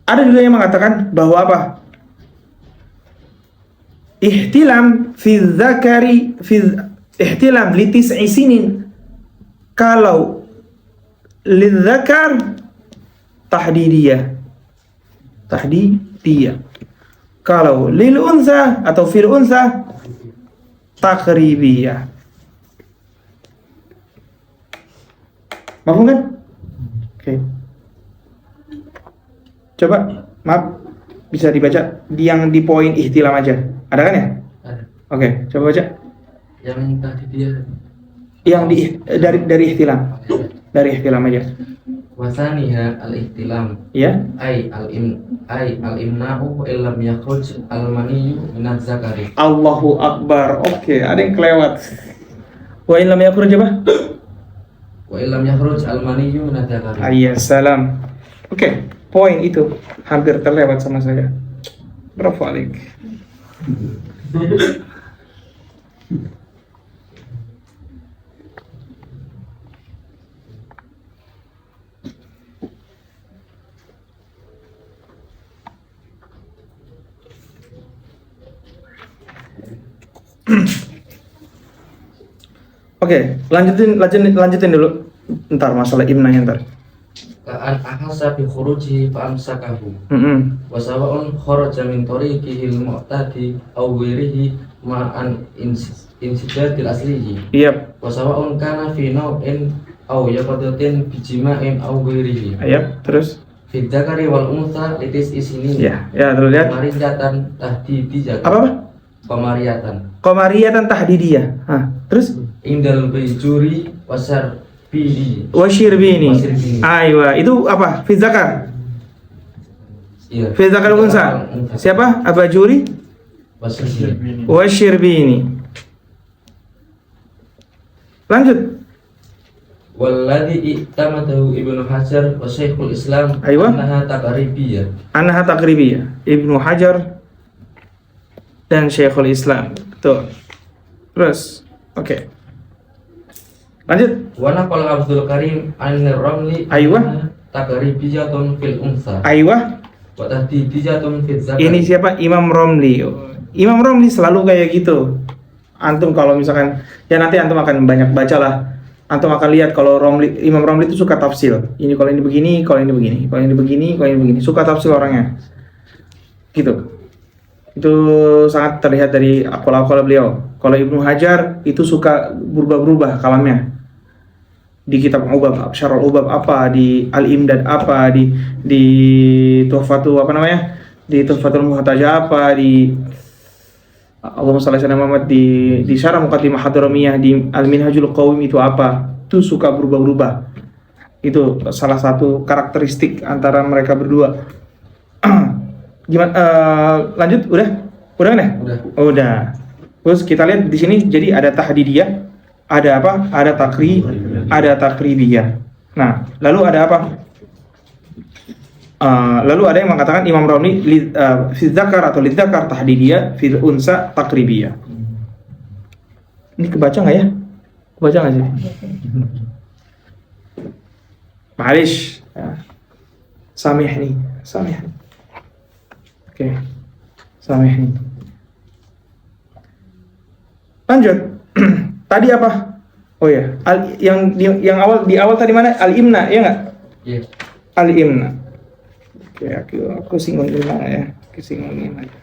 Ada juga yang mengatakan bahwa apa? Ihtilam fi dzakari ihtilam li 9 sinin. Kalau lidzakar tahdidiyah. Kalau lil unsa atau fil unsa takribiyah. Paham kan? Oke. Coba, maaf, bisa dibaca yang di poin ihtilam aja. Ada kan ya? Ada. Oke, coba baca. Yang tadi dia Yang dari ihtilam. Dari ihtilam aja. Wasaniha al-ihtilam Ya. ay al-imna'u illam yakhruj al-maniyyu minaz zakari. Allahu Akbar. Oke, ada yang kelewat. Wa in lam yakhruj apa? Wa illam yakhruj al-maniyyu minaz zakari. Ayya salam. Oke, poin itu hampir terlewat sama saya. Bravo alik. Oke, lanjutin dulu. Ntar masalah imnanya ntar. Ka'an ahasa bi khuruji fa amsakahu. Mm-mm. Wa sawa'un kharaja min tariqihi al-mu'tadi aw ghairihi ma'an insijadil aslihi. Yap. Wa sawa'un kana fi naw'in aw yaqadatin bi jima'in aw ghairihi. Yap. Terus? Fi dzakari wal untha litis isini. Ya, terus lihat. Mariyatan tahdidiyah. Apa? Pemariyatan. Qamariyatan tahdidiyah. Terus? Indal bayjuri wasar bihi. Washirbini. Washirbini. Aywa, itu apa? Fi zakar. Iya. Fi zakar unsa. Siapa? Abajuri? Washirbini. Washirbini. Lanjut. Walladhi i'tamadahu Ibnu Hajar wa Syekhul Islam Aywa. annaha taqribiyah. Annaha taqribiyah. Ibnu Hajar dan Syekhul Islam. Tuh. Terus. Oke. Lanjut. Wa naqala Abdul Karim an-Ramli Aywa. taqribiyatun fil unsa Aywa. wa tahdidiyatun fil zakar. Ini siapa? Imam Romli. Imam Romli selalu kayak gitu. Antum kalau misalkan ya nanti antum akan banyak baca lah. Antum akan lihat kalau Imam Romli itu suka tafsir. Ini kalau ini begini, kalau ini begini, kalau ini begini, kalau ini begini. Suka tafsir orangnya. Gitu. Itu sangat terlihat dari akal-akal beliau. Kalau Ibnu Hajar itu suka berubah-berubah kalamnya. Di kitab Ubab, Syarul Ubab apa, di Al-Imdad apa, di Tuhfatul apa namanya? Di Tuhfatul Muhtajah apa, di Allahumma shalli ala Muhammad, di Syarah Muqaddimah Hadramiyah, di Al-Minhajul Qawim itu apa? Itu suka berubah-ubah. Itu salah satu karakteristik antara mereka berdua. Gimana? Lanjut, udah kan ya? Udah. Terus kita lihat di sini, jadi ada tahdidiyah, ada apa? Ada takribiyah. Nah, lalu ada apa? Lalu ada yang mengatakan Imam Romli fi dzakar atau lidzakar tahdidiyah, fil unsa takribiyah. Ini kebaca nggak ya? Kebaca nggak sih? Ma'alish. Samihni. Oke. Samihni. Lanjut. Tadi apa? Oh ya, yang awal tadi mana? Al-imna, ya nggak? Iya. Al-imna. Oke, aku singgungin mana ya? Aku singgungin aja.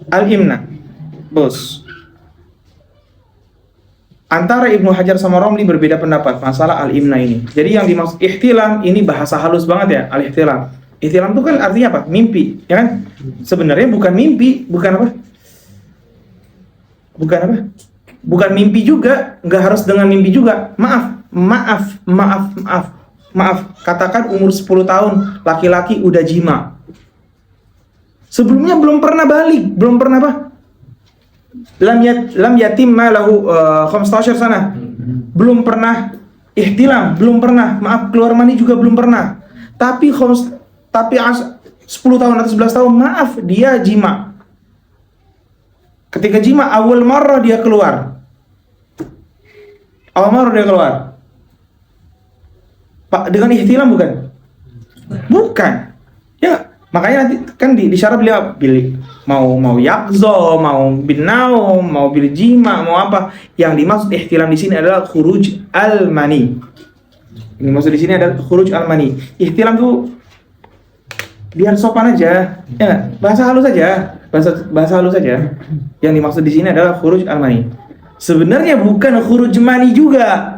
Al-imna, bos. Antara Ibnu Hajar sama Romli berbeda pendapat masalah al-imna ini. Jadi yang dimaksud ihtilam ini bahasa halus banget ya, al-ihtilam. Ihtilam itu kan artinya apa? Mimpi, ya kan? Sebenarnya bukan mimpi, bukan apa? Bukan mimpi juga, nggak harus dengan mimpi juga. Maaf. Katakan umur 10 tahun, laki-laki udah jima. Sebelumnya belum pernah balik, belum pernah apa? Lam yatim lahu 15 sana. Belum pernah ihtilam, belum pernah. Maaf, keluar mani juga belum pernah. Tapi 10 tahun atau 11 tahun, maaf, dia jima. Ketika jima awal marrah dia keluar. Pak, dengan ihtilam bukan? Bukan. Ya, makanya nanti kan di syarat beliau pilih mau yakzo, mau bin naum, mau bil jima, mau apa. Yang dimaksud ihtilam di sini adalah khuruj al-mani. Ini maksud di sini adalah khuruj al-mani. Ihtilam tuh biar sopan aja. Ya, bahasa halus saja. Bahasa halus saja. Yang dimaksud di sini adalah khuruj al-mani. Sebenarnya bukan khuruj mani juga.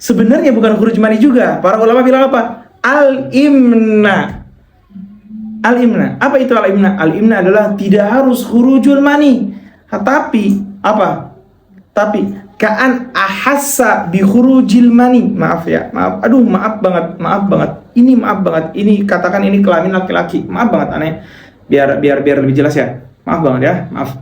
Sebenarnya bukan khuruj mani juga. Para ulama bilang apa? Al-imna. Al-imna. Apa itu al-imna? Al-imna adalah tidak harus khurujul mani. Tapi apa? Tapi ka'an ahassa bi khurujil mani. Maaf ya. Maaf. Aduh, maaf banget. Maaf banget. Ini maaf banget. Ini katakan ini kelamin laki-laki. Maaf banget aneh. Biar lebih jelas ya. Maaf banget ya. Maaf.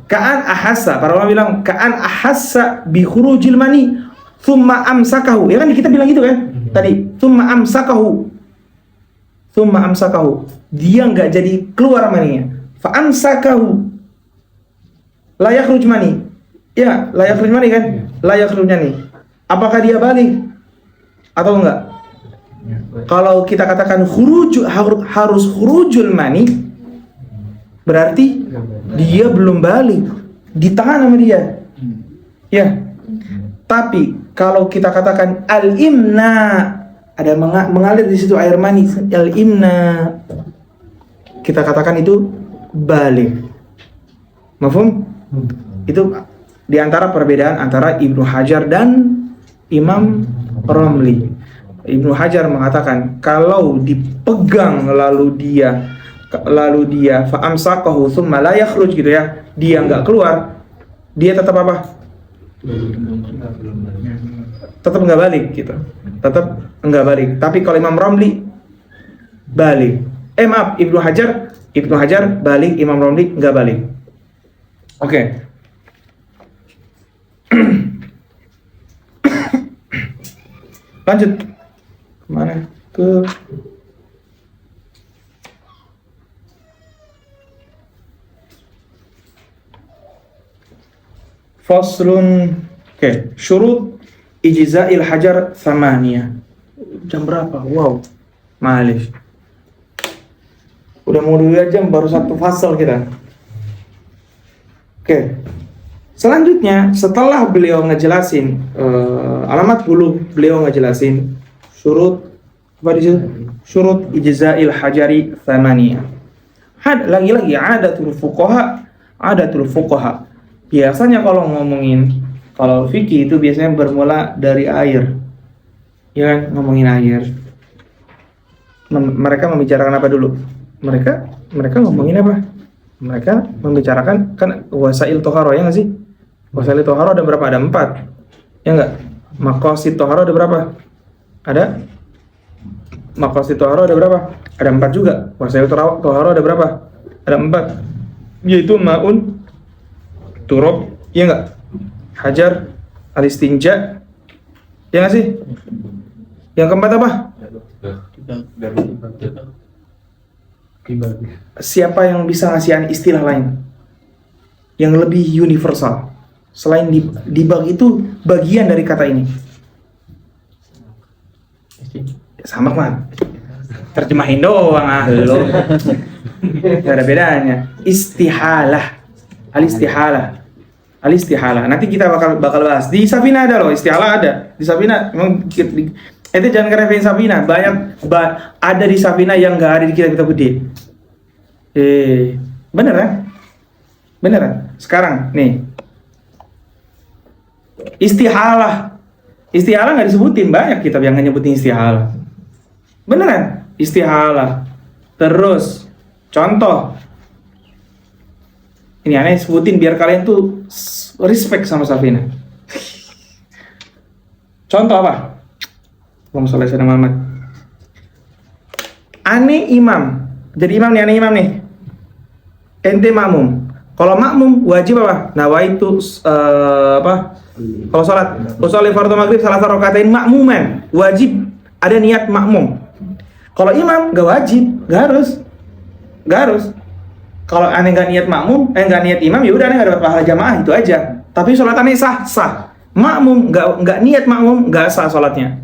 Ka'an ahassa. Para ulama bilang ka'an ahassa bi khurujil mani. Thumma amsakahu. Ya kan kita bilang gitu kan? Tadi. Thumma amsakahu. Dia nggak jadi keluar maninya. Fa amsakahu. La yakhruj mani. Ya, la yakhruj mani kan? La yakhruj mani. Apakah dia balik atau enggak? Kalau kita katakan harus khurujul mani, berarti dia belum balik. Ditahan sama dia. Ya. Tapi kalau kita katakan al-imna, ada mengalir di situ air mani, al-imna, kita katakan itu balik. Mafhum? Itu diantara perbedaan antara Ibnu Hajar dan Imam Romli. Ibnu Hajar mengatakan kalau dipegang lalu dia fa'amsakahu tsumma la yakhruj gitu ya, dia nggak keluar, dia tetap apa? Tetap nggak balik gitu. Tetap nggak balik. Tapi kalau Imam Romli balik. Maaf, Ibnu Hajar balik, Imam Romli nggak balik. Oke. Lanjut. Kemana? Ke Faslun. Oke. Syurut ijza'il hajar thamaniyah. Jam berapa? Wow. Malish. Udah mau 2 jam baru satu fasal kita. Oke. Selanjutnya setelah beliau ngejelasin alamat bulu, beliau ngejelasin syurut apa di situ? Syurut ijza'il hajari thamaniyah. Lagi-lagi adatul fuqaha. Biasanya kalau fikih itu biasanya bermula dari air. Ya kan, ngomongin air. Mereka membicarakan apa dulu? Mereka ngomongin apa? Mereka membicarakan kan wasail toharo, ya nggak sih? Wasail toharo ada berapa? Ada 4, ya nggak? Maqasid toharo ada berapa? Ada. Maqasid toharo ada berapa? Ada 4 juga. Wasail toharo ada berapa? Ada 4, yaitu ma'un, turab, ya nggak? Hajar, alistinja, ya nggak sih? Yang keempat apa? Siapa yang bisa ngasih istilah lain yang lebih universal selain dibag itu bagian dari kata ini? Sama kan? Terjemahin doang lo. Gak ada bedanya. Istihalah, al-istihalah. Nanti kita bakal bahas. Di Safina ada loh, istihalah ada. Di Safina memang itu jangan kerevein Safina. Banyak ada di Safina yang enggak ada di kitab-kitab gede. Beneran? Sekarang nih. Istihalah enggak disebutin, banyak kitab yang enggak nyebutin istihalah. Beneran? Istihalah. Terus contoh. Ini aneh sebutin biar kalian tuh respect sama Safina. Contoh apa? Allahumma sholli ala Muhammad. Ane imam. Jadi imam nih, ane imam nih. Ente makmum. Kalau makmum wajib apa? Nawaitu apa? Kalau salat, usolli fardhu maghrib salah rakaatain makmuman. Wajib ada niat makmum. Kalau imam enggak wajib, enggak harus. Kalau aneh nggak niat makmum, nggak niat imam, ya udah aneh nggak dapat pahala jamaah, itu aja. Tapi sholat aneh sah. Makmum nggak niat makmum, nggak sah sholatnya.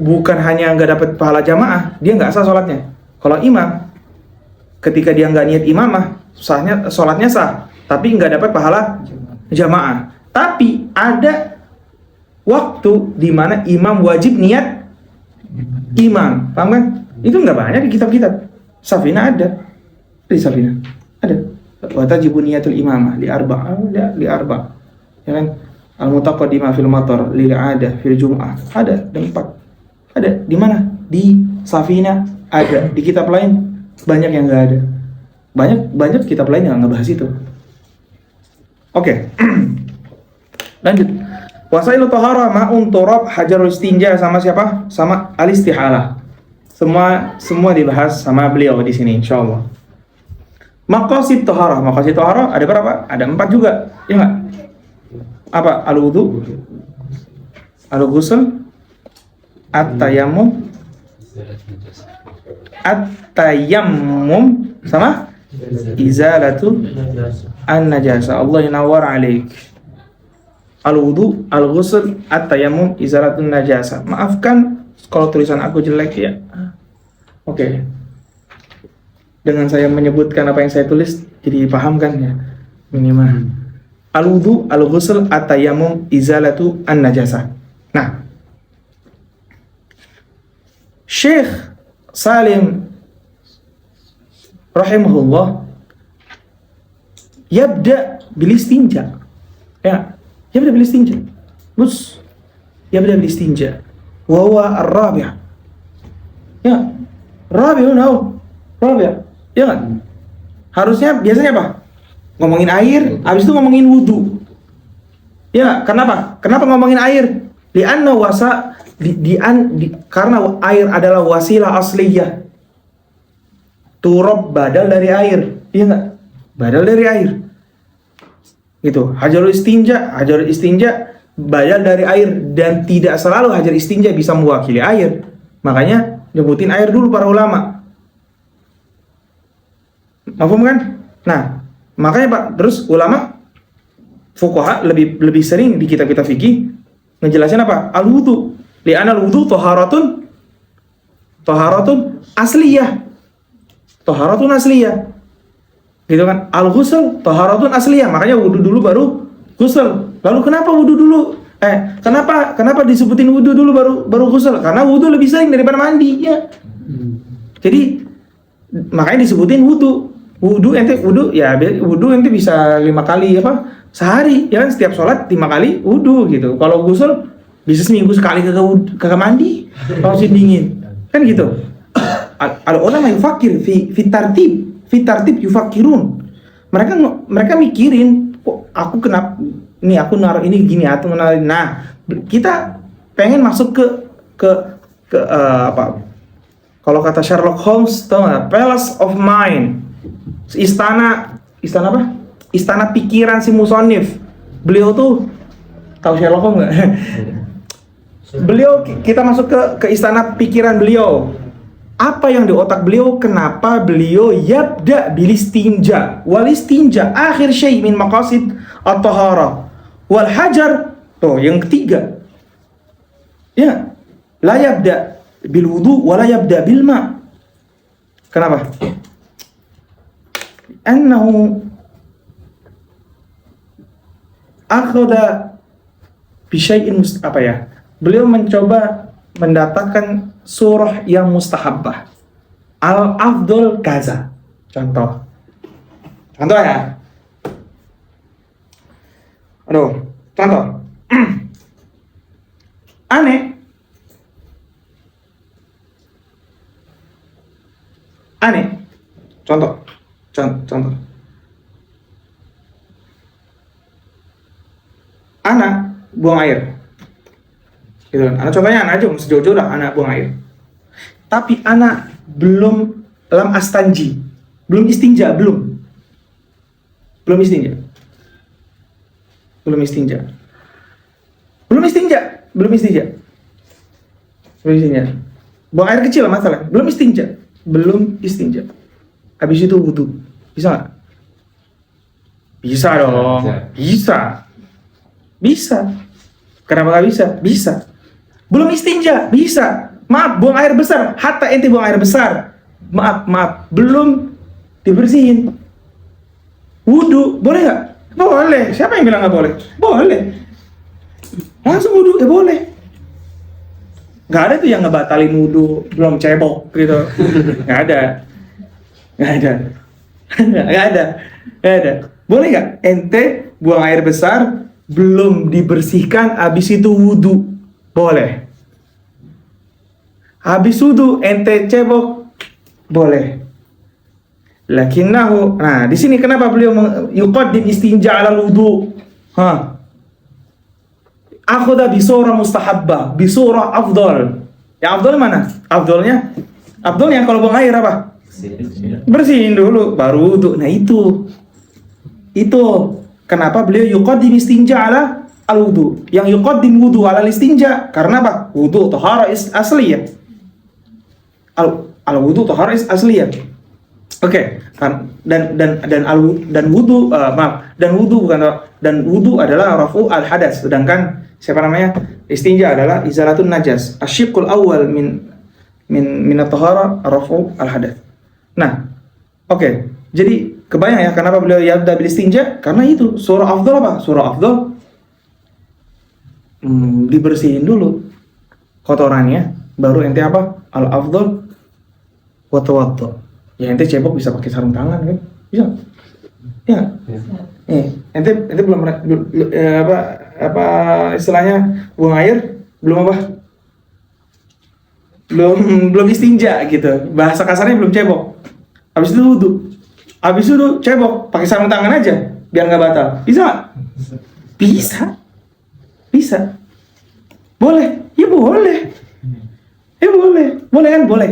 Bukan hanya nggak dapat pahala jamaah, dia nggak sah sholatnya. Kalau imam, ketika dia nggak niat imamah, sholatnya sah, tapi nggak dapat pahala jamaah. Tapi ada waktu di mana imam wajib niat imam, paham kan? Itu nggak banyak di kitab-kitab. Safina ada, di Safina ada. Watajibu niyatul imamah li arba, ya kan? Al-mutaqaddimah fil matar lil 'adah fil jum'ah. Ada 4. Ada di mana? Di Safina ada, di kitab lain banyak yang enggak ada. Banyak kitab lain yang ngebahas itu. Oke. Lanjut. Wasailu taharah ma'un turab hajarul istinja sama siapa? Sama al-istihalah. Semua dibahas sama beliau di sini insyaallah. Maqasid taharah ada berapa? Ada 4 juga, ya enggak? Apa? Al-wudu, al-ghusl, at-tayammum, sama izalatu an-najasa. Allah yanawar alaik. Al-wudu, al-ghusl, at-tayammum, izalatun najasa. Maafkan kalau tulisan aku jelek ya. Oke. Dengan saya menyebutkan apa yang saya tulis jadi paham kan ya minimal. Al-wudu, al-ghusl, at-tayammum, izalatu an-najasa. Nah, Syekh Salim rahimahullah yabda bil istinja. Ya, yabda bil istinja. Bus, yabda bil istinja. Wa huwa ar-rabi'. Ya, rabi' ya kan? Harusnya biasanya apa? Ngomongin air, habis itu ngomongin wudu. Ya, kenapa? Kenapa ngomongin air? Li'anna karena air adalah wasilah asliyah. Turab badal dari air. Iya enggak? Badal dari air. Gitu. Hajarul istinja badal dari air dan tidak selalu hajar istinja bisa mewakili air. Makanya nyebutin air dulu para ulama. Paham kan? Nah, makanya Pak, terus ulama fuqaha lebih sering di kitab-kitab fikih ngejelasin apa? Al-wudu. Li'anna al-wudu taharatun asliyah. Taharatun asliyah. Gitu kan? Al-ghusl taharatun asliyah. Makanya wudu dulu baru ghusl. Lalu kenapa wudu dulu? Kenapa disebutin wudu dulu baru ghusl? Karena wudu lebih sering daripada mandi, ya. Jadi makanya disebutin wudu. Wudu ente bisa 5 kali sehari, ya kan? Setiap sholat 5 kali wudu gitu. Kalau ghusl bisa seminggu sekali kagak mandi kalau musim dingin, kan gitu. Al-ulama yufakir fi tartib yufakirun. Mereka mikirin, kok aku kenapa ini aku naruh ini gini atau menaruh. Nah, kita pengen masuk ke apa? Kalau kata Sherlock Holmes, tahu nggak? Palace of Mind. Istana apa? Istana pikiran si musonif. Beliau tuh tahu Sherlock Holmes nggak? Beliau, kita masuk ke istana pikiran beliau. Apa yang di otak beliau? Kenapa beliau yabda bilistinja? Walistinja akhir syai' min maqasid at-taharah. Wal hajar, tuh yang ketiga. Ya, la yabda bil wudu wa la yabda bil ma. Kenapa? Annahu akhadha bi syai'in beliau mencoba mendatangkan surah yang mustahabbah. Al-afdol kaza. Contoh ya. Contoh. Aneh. Contoh. Anak buang air. Gitu kan. Anak contohnya anak aja, sejauh-jauh dah anak buang air. Tapi anak belum lam astanji, belum istinja. Buang air kecil masalah, belum istinja. Habis itu wudu. Bisa nggak? Bisa dong. Bisa. Kenapa nggak bisa? Bisa. Belum istinja, bisa. Maaf, buang air besar. Hatta ente buang air besar. Maaf, belum dibersihin. Wudu, boleh nggak? Boleh. Siapa yang bilang nggak boleh? Boleh. Langsung wudu, ya boleh. Nggak ada tuh yang ngebatalin wudu belum cebok gitu. Nggak ada. Boleh nggak? Ente buang air besar, belum dibersihkan, habis itu wudu, boleh. Habis wudu ente cebok, boleh. Lakinnahu, nah di sini kenapa beliau yuqaddim istinja ala wudu? Akhudha bisurah mustahabbah, bisurah afdal. Ya afdal mana? Afdalnya kalau buang air apa? Bersihin dulu baru wudu. Nah itu kenapa beliau yuqaddim istinja ala al-wudu. Yang yuqaddim wudu ala istinja karena apa? Wudu tahara asliyah. Al-wudu tahara asliyah. Oke, dan wudu adalah rafu al hadas, sedangkan istinja adalah izalatun najas. Asyiqul awal min at-tahara rafu al hadas. Nah, oke. Jadi kebayang ya kenapa beliau yabda bil istinja? Karena itu surah afdal apa? Surah afdal dibersihin dulu kotorannya, baru ente apa? Al afdal wa tawaddu. Ya ente cebok bisa pakai sarung tangan kan? Bisa. Ya. Ente belum apa istilahnya buang air belum apa? Belum istinja gitu. Bahasa kasarnya belum cebok. Habis itu wudu. Habis itu cebok pakai sarung tangan aja biar nggak batal. Bisa nggak? Bisa. Boleh. Ya boleh. Boleh kan? Boleh.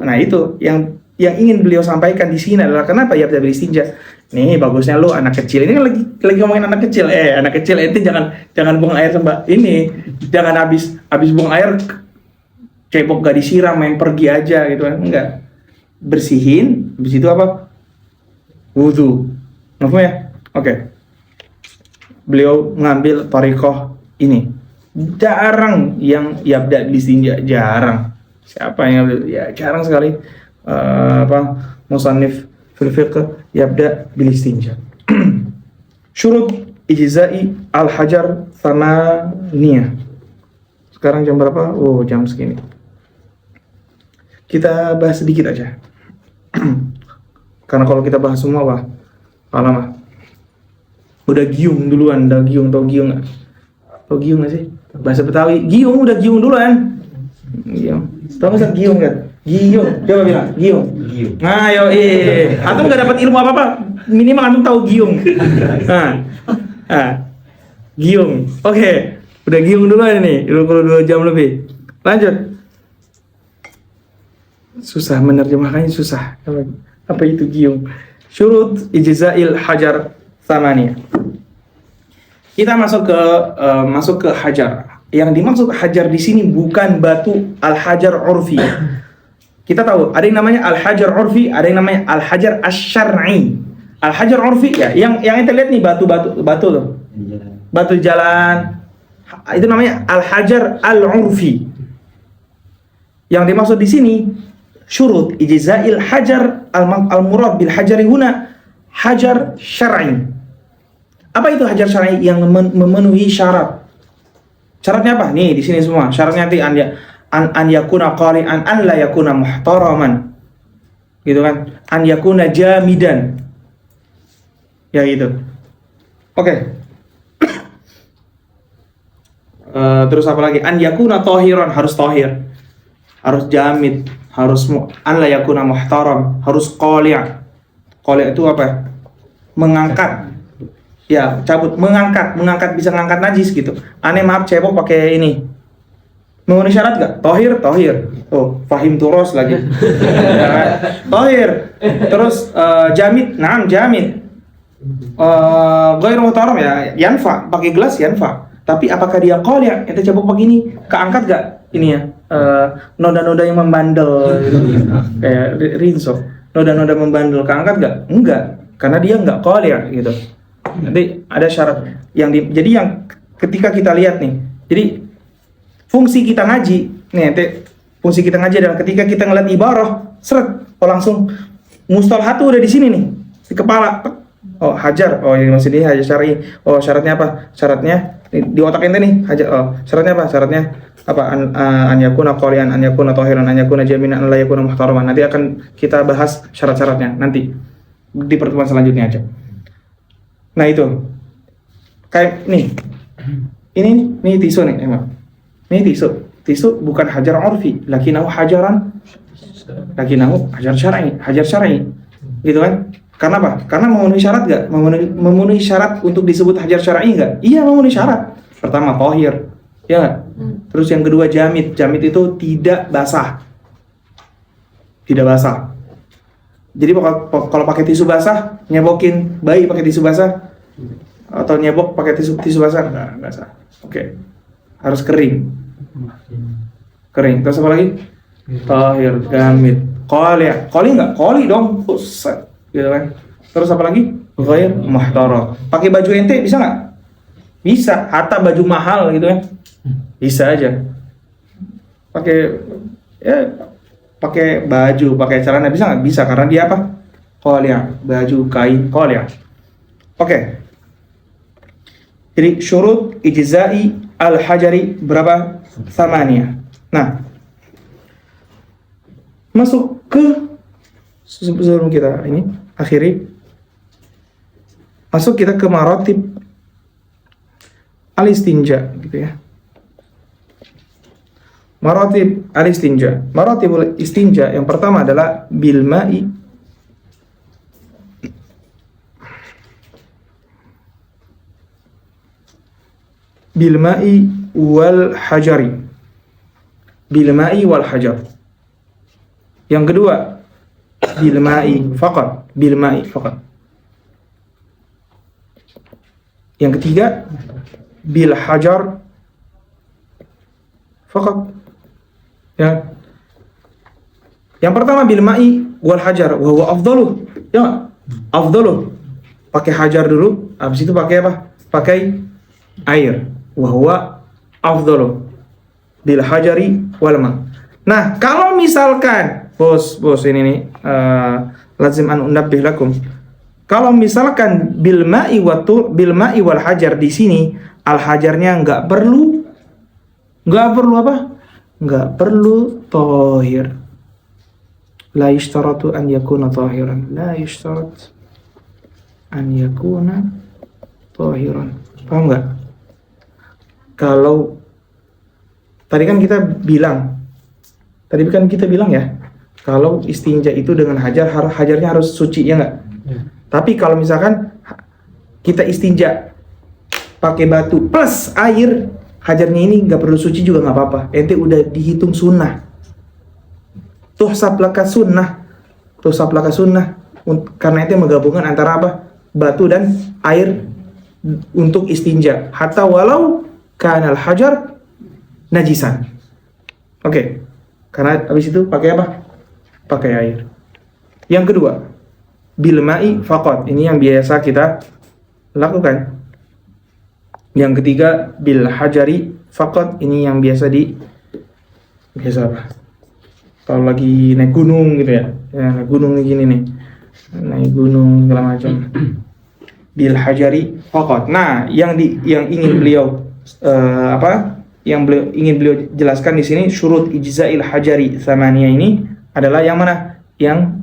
Nah itu yang ingin beliau sampaikan di sini adalah kenapa ya bil istinja. Nih bagusnya lu anak kecil ini kan lagi ngomongin anak kecil. Anak kecil ente jangan buang air sama ini. Jangan habis buang air cebok gak disiram main pergi aja gitu kan. Enggak. Bersihin, habis itu apa? Wudu. Maaf ya? Oke. Beliau ngambil thariqah ini. Jarang yang yabda bil istinja, jarang. Siapa yang ngambil? Ya jarang sekali. Musannif fil fiqh yabda bil istinja. Syurut ijza'i al hajar thamaniyah. Sekarang jam berapa? Oh, jam segini. Kita bahas sedikit aja. Karena kalau kita bahas semua lama. Udah giung duluan, tau giung nggak? Tau giung nggak sih? Bahasa Betawi, giung udah giung duluan. Giung. Tau nggak giung kan? Giung, coba bilang giung. Nah, antum nggak dapat ilmu apa minimal antum tahu giung. Giung. Oke, udah giung duluan ini, 22 jam lebih. Lanjut. Susah menerjemahkannya, susah. Apa itu giung? Syurut ijza'il hajar tsamaniyah. Kita masuk ke hajar. Yang dimaksud hajar di sini bukan batu al-hajar urfi. Kita tahu ada yang namanya al-hajar urfi, ada yang namanya al-hajar asy-syar'i. Al-hajar urfi ya, yang kita lihat nih batu tuh. Batu jalan. Itu namanya al-hajar al-urfi. Yang dimaksud di sini syurut ijza'il hajar al-murad bil hajari huna hajar syar'i. Apa itu hajar syar'i? Yang memenuhi syarat. Syaratnya apa? Nih di sini semua. Syaratnya nanti an yakuna qari'an an la yakuna muhtaraman. Gitu kan? An yakuna jamidan. Ya gitu. Oke. Terus apa lagi? An yakuna tahiran, harus tahir. Harus jamid, harus an la yakuna muhtaram, harus qali'. Qali' itu apa? Mengangkat. Ya, cabut, mengangkat bisa ngangkat najis gitu. Aneh maaf cebok pakai ini. Memenuhi syarat gak? Tohir. Oh, fahim turos lagi. Tohir. Terus jamid, jamid. Ghair muhtaram ya, yanfa, pakai gelas yanfa. Tapi apakah dia qali'? Ente cebok pakai ini, keangkat gak ini ya? Noda-noda yang membandel gitu. Kayak rinso. Noda-noda membandel keangkat gak? Enggak, karena dia enggak qali' gitu. Nanti ada syarat jadi yang ketika kita lihat nih. Jadi fungsi kita ngaji, fungsi kita ngaji adalah ketika kita ngeliat ibarah, langsung mustalahat udah di sini nih, di kepala. Oh, hajar. Oh, ini maksudnya hajar syar'i. Oh, syaratnya apa? Syaratnya di otak ente nih, hajar. Oh, syaratnya apa? Syaratnya apa? An yakuna qalian, an yakuna tahiran, an yakuna jaminan, an la yakuna muhtaraman. Nanti akan kita bahas syarat-syaratnya nanti di pertemuan selanjutnya aja. Nah, itu. Kayak nih. Ini tisu nih, emang. Ini tisu bukan hajar urfi, lakinahu hajar syar'i. Gitu kan? Karena apa? Karena memenuhi syarat enggak? Memenuhi syarat untuk disebut hajar syar'i enggak? Iya, memenuhi syarat. Pertama, tahir. Ya enggak? Terus yang kedua, jamid. Jamid itu tidak basah. Tidak basah. Jadi kalau pakai tisu basah, nyebokin bayi pakai tisu basah atau nyebok pakai tisu basah enggak basah. Oke. Harus kering. Kering. Terus apa lagi? Tahir, jamid. Qali enggak? Qali dong. Buset. Gitu kan. Terus apa lagi? Ghair muhtara. Pakai baju ente bisa enggak? Bisa. Hatta baju mahal gitu kan. Bisa aja. Pakai baju, pakai celana bisa nggak? Bisa, karena dia apa? Qali', baju kain qali'. Oke. Jadi syurut ijza'i al-hajari berapa? 8. Nah, masuk ke sebelum kita ini akhiri, masuk kita ke maratib al-istinja gitu ya. Maratib al-istinja. Maratibul istinja yang pertama adalah bil ma'i wal hajari. Bil ma'i wal hajar. Yang kedua bil ma'i faqat. Bil ma'i faqat. Yang ketiga bil hajar faqat. Ya. Yang pertama bil ma'i wal hajar wa huwa afdaluh. Ya, afdaluh. Pakai hajar dulu, habis itu pakai apa? Pakai air. Wa huwa afdaluh bil hajari wal ma'. Nah, kalau misalkan bos ini nih lazim an unabbih lakum. Kalau misalkan bil ma'i wal hajar di sini al hajarnya enggak perlu apa? Enggak perlu tahir. La yashtaratu an yakuna tahiran. La yashtarat an yakuna tahiran. Paham enggak? Kalau tadi kan kita bilang ya, kalau istinja itu dengan hajarnya harus suci, ya enggak? Ya. Tapi kalau misalkan kita istinja pakai batu plus air, hajarnya ini nggak perlu suci juga nggak apa-apa. Ente udah dihitung sunnah. Tuhsab laka sunnah. Karena ente menggabungkan antara apa? Batu dan air untuk istinja. Hatta walau kanal hajar najisan. Oke. Karena habis itu pakai apa? Pakai air. Yang kedua, bil ma'i faqat. Ini yang biasa kita lakukan. Yang ketiga bil hajari faqat. Ini yang biasa apa? Kalau lagi naik gunung gitu ya. Ya, naik gunung gini nih. Naik gunung segala macam. Bil hajari faqat. Nah, yang ingin beliau ingin beliau jelaskan di sini syurut ijza'il hajari 8 ini adalah yang mana? Yang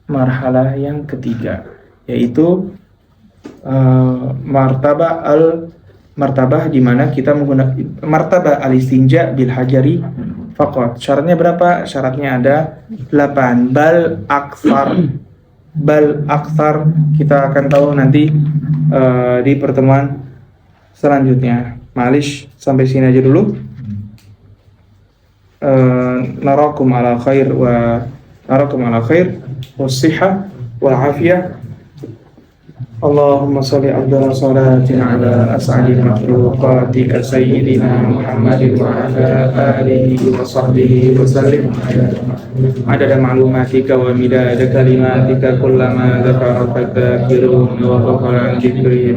marhalah yang ketiga, yaitu martabah di mana kita menggunakan martabah al-istinja bil hajari faqat. Syaratnya berapa? Syaratnya ada 8. Bal aktsar kita akan tahu nanti di pertemuan selanjutnya. Malish, sampai sini aja dulu. Narakum ala khair wassihah wal afiyah. Allahumma salli afdal salatin ala as'adi makhluqatika sayyidina Muhammadin wa ala alihi wa sahbihi wa sallim adada ma'lumatika wa midada kalimatika kullama dhakaraka dzakirun wa ghafara an dzikri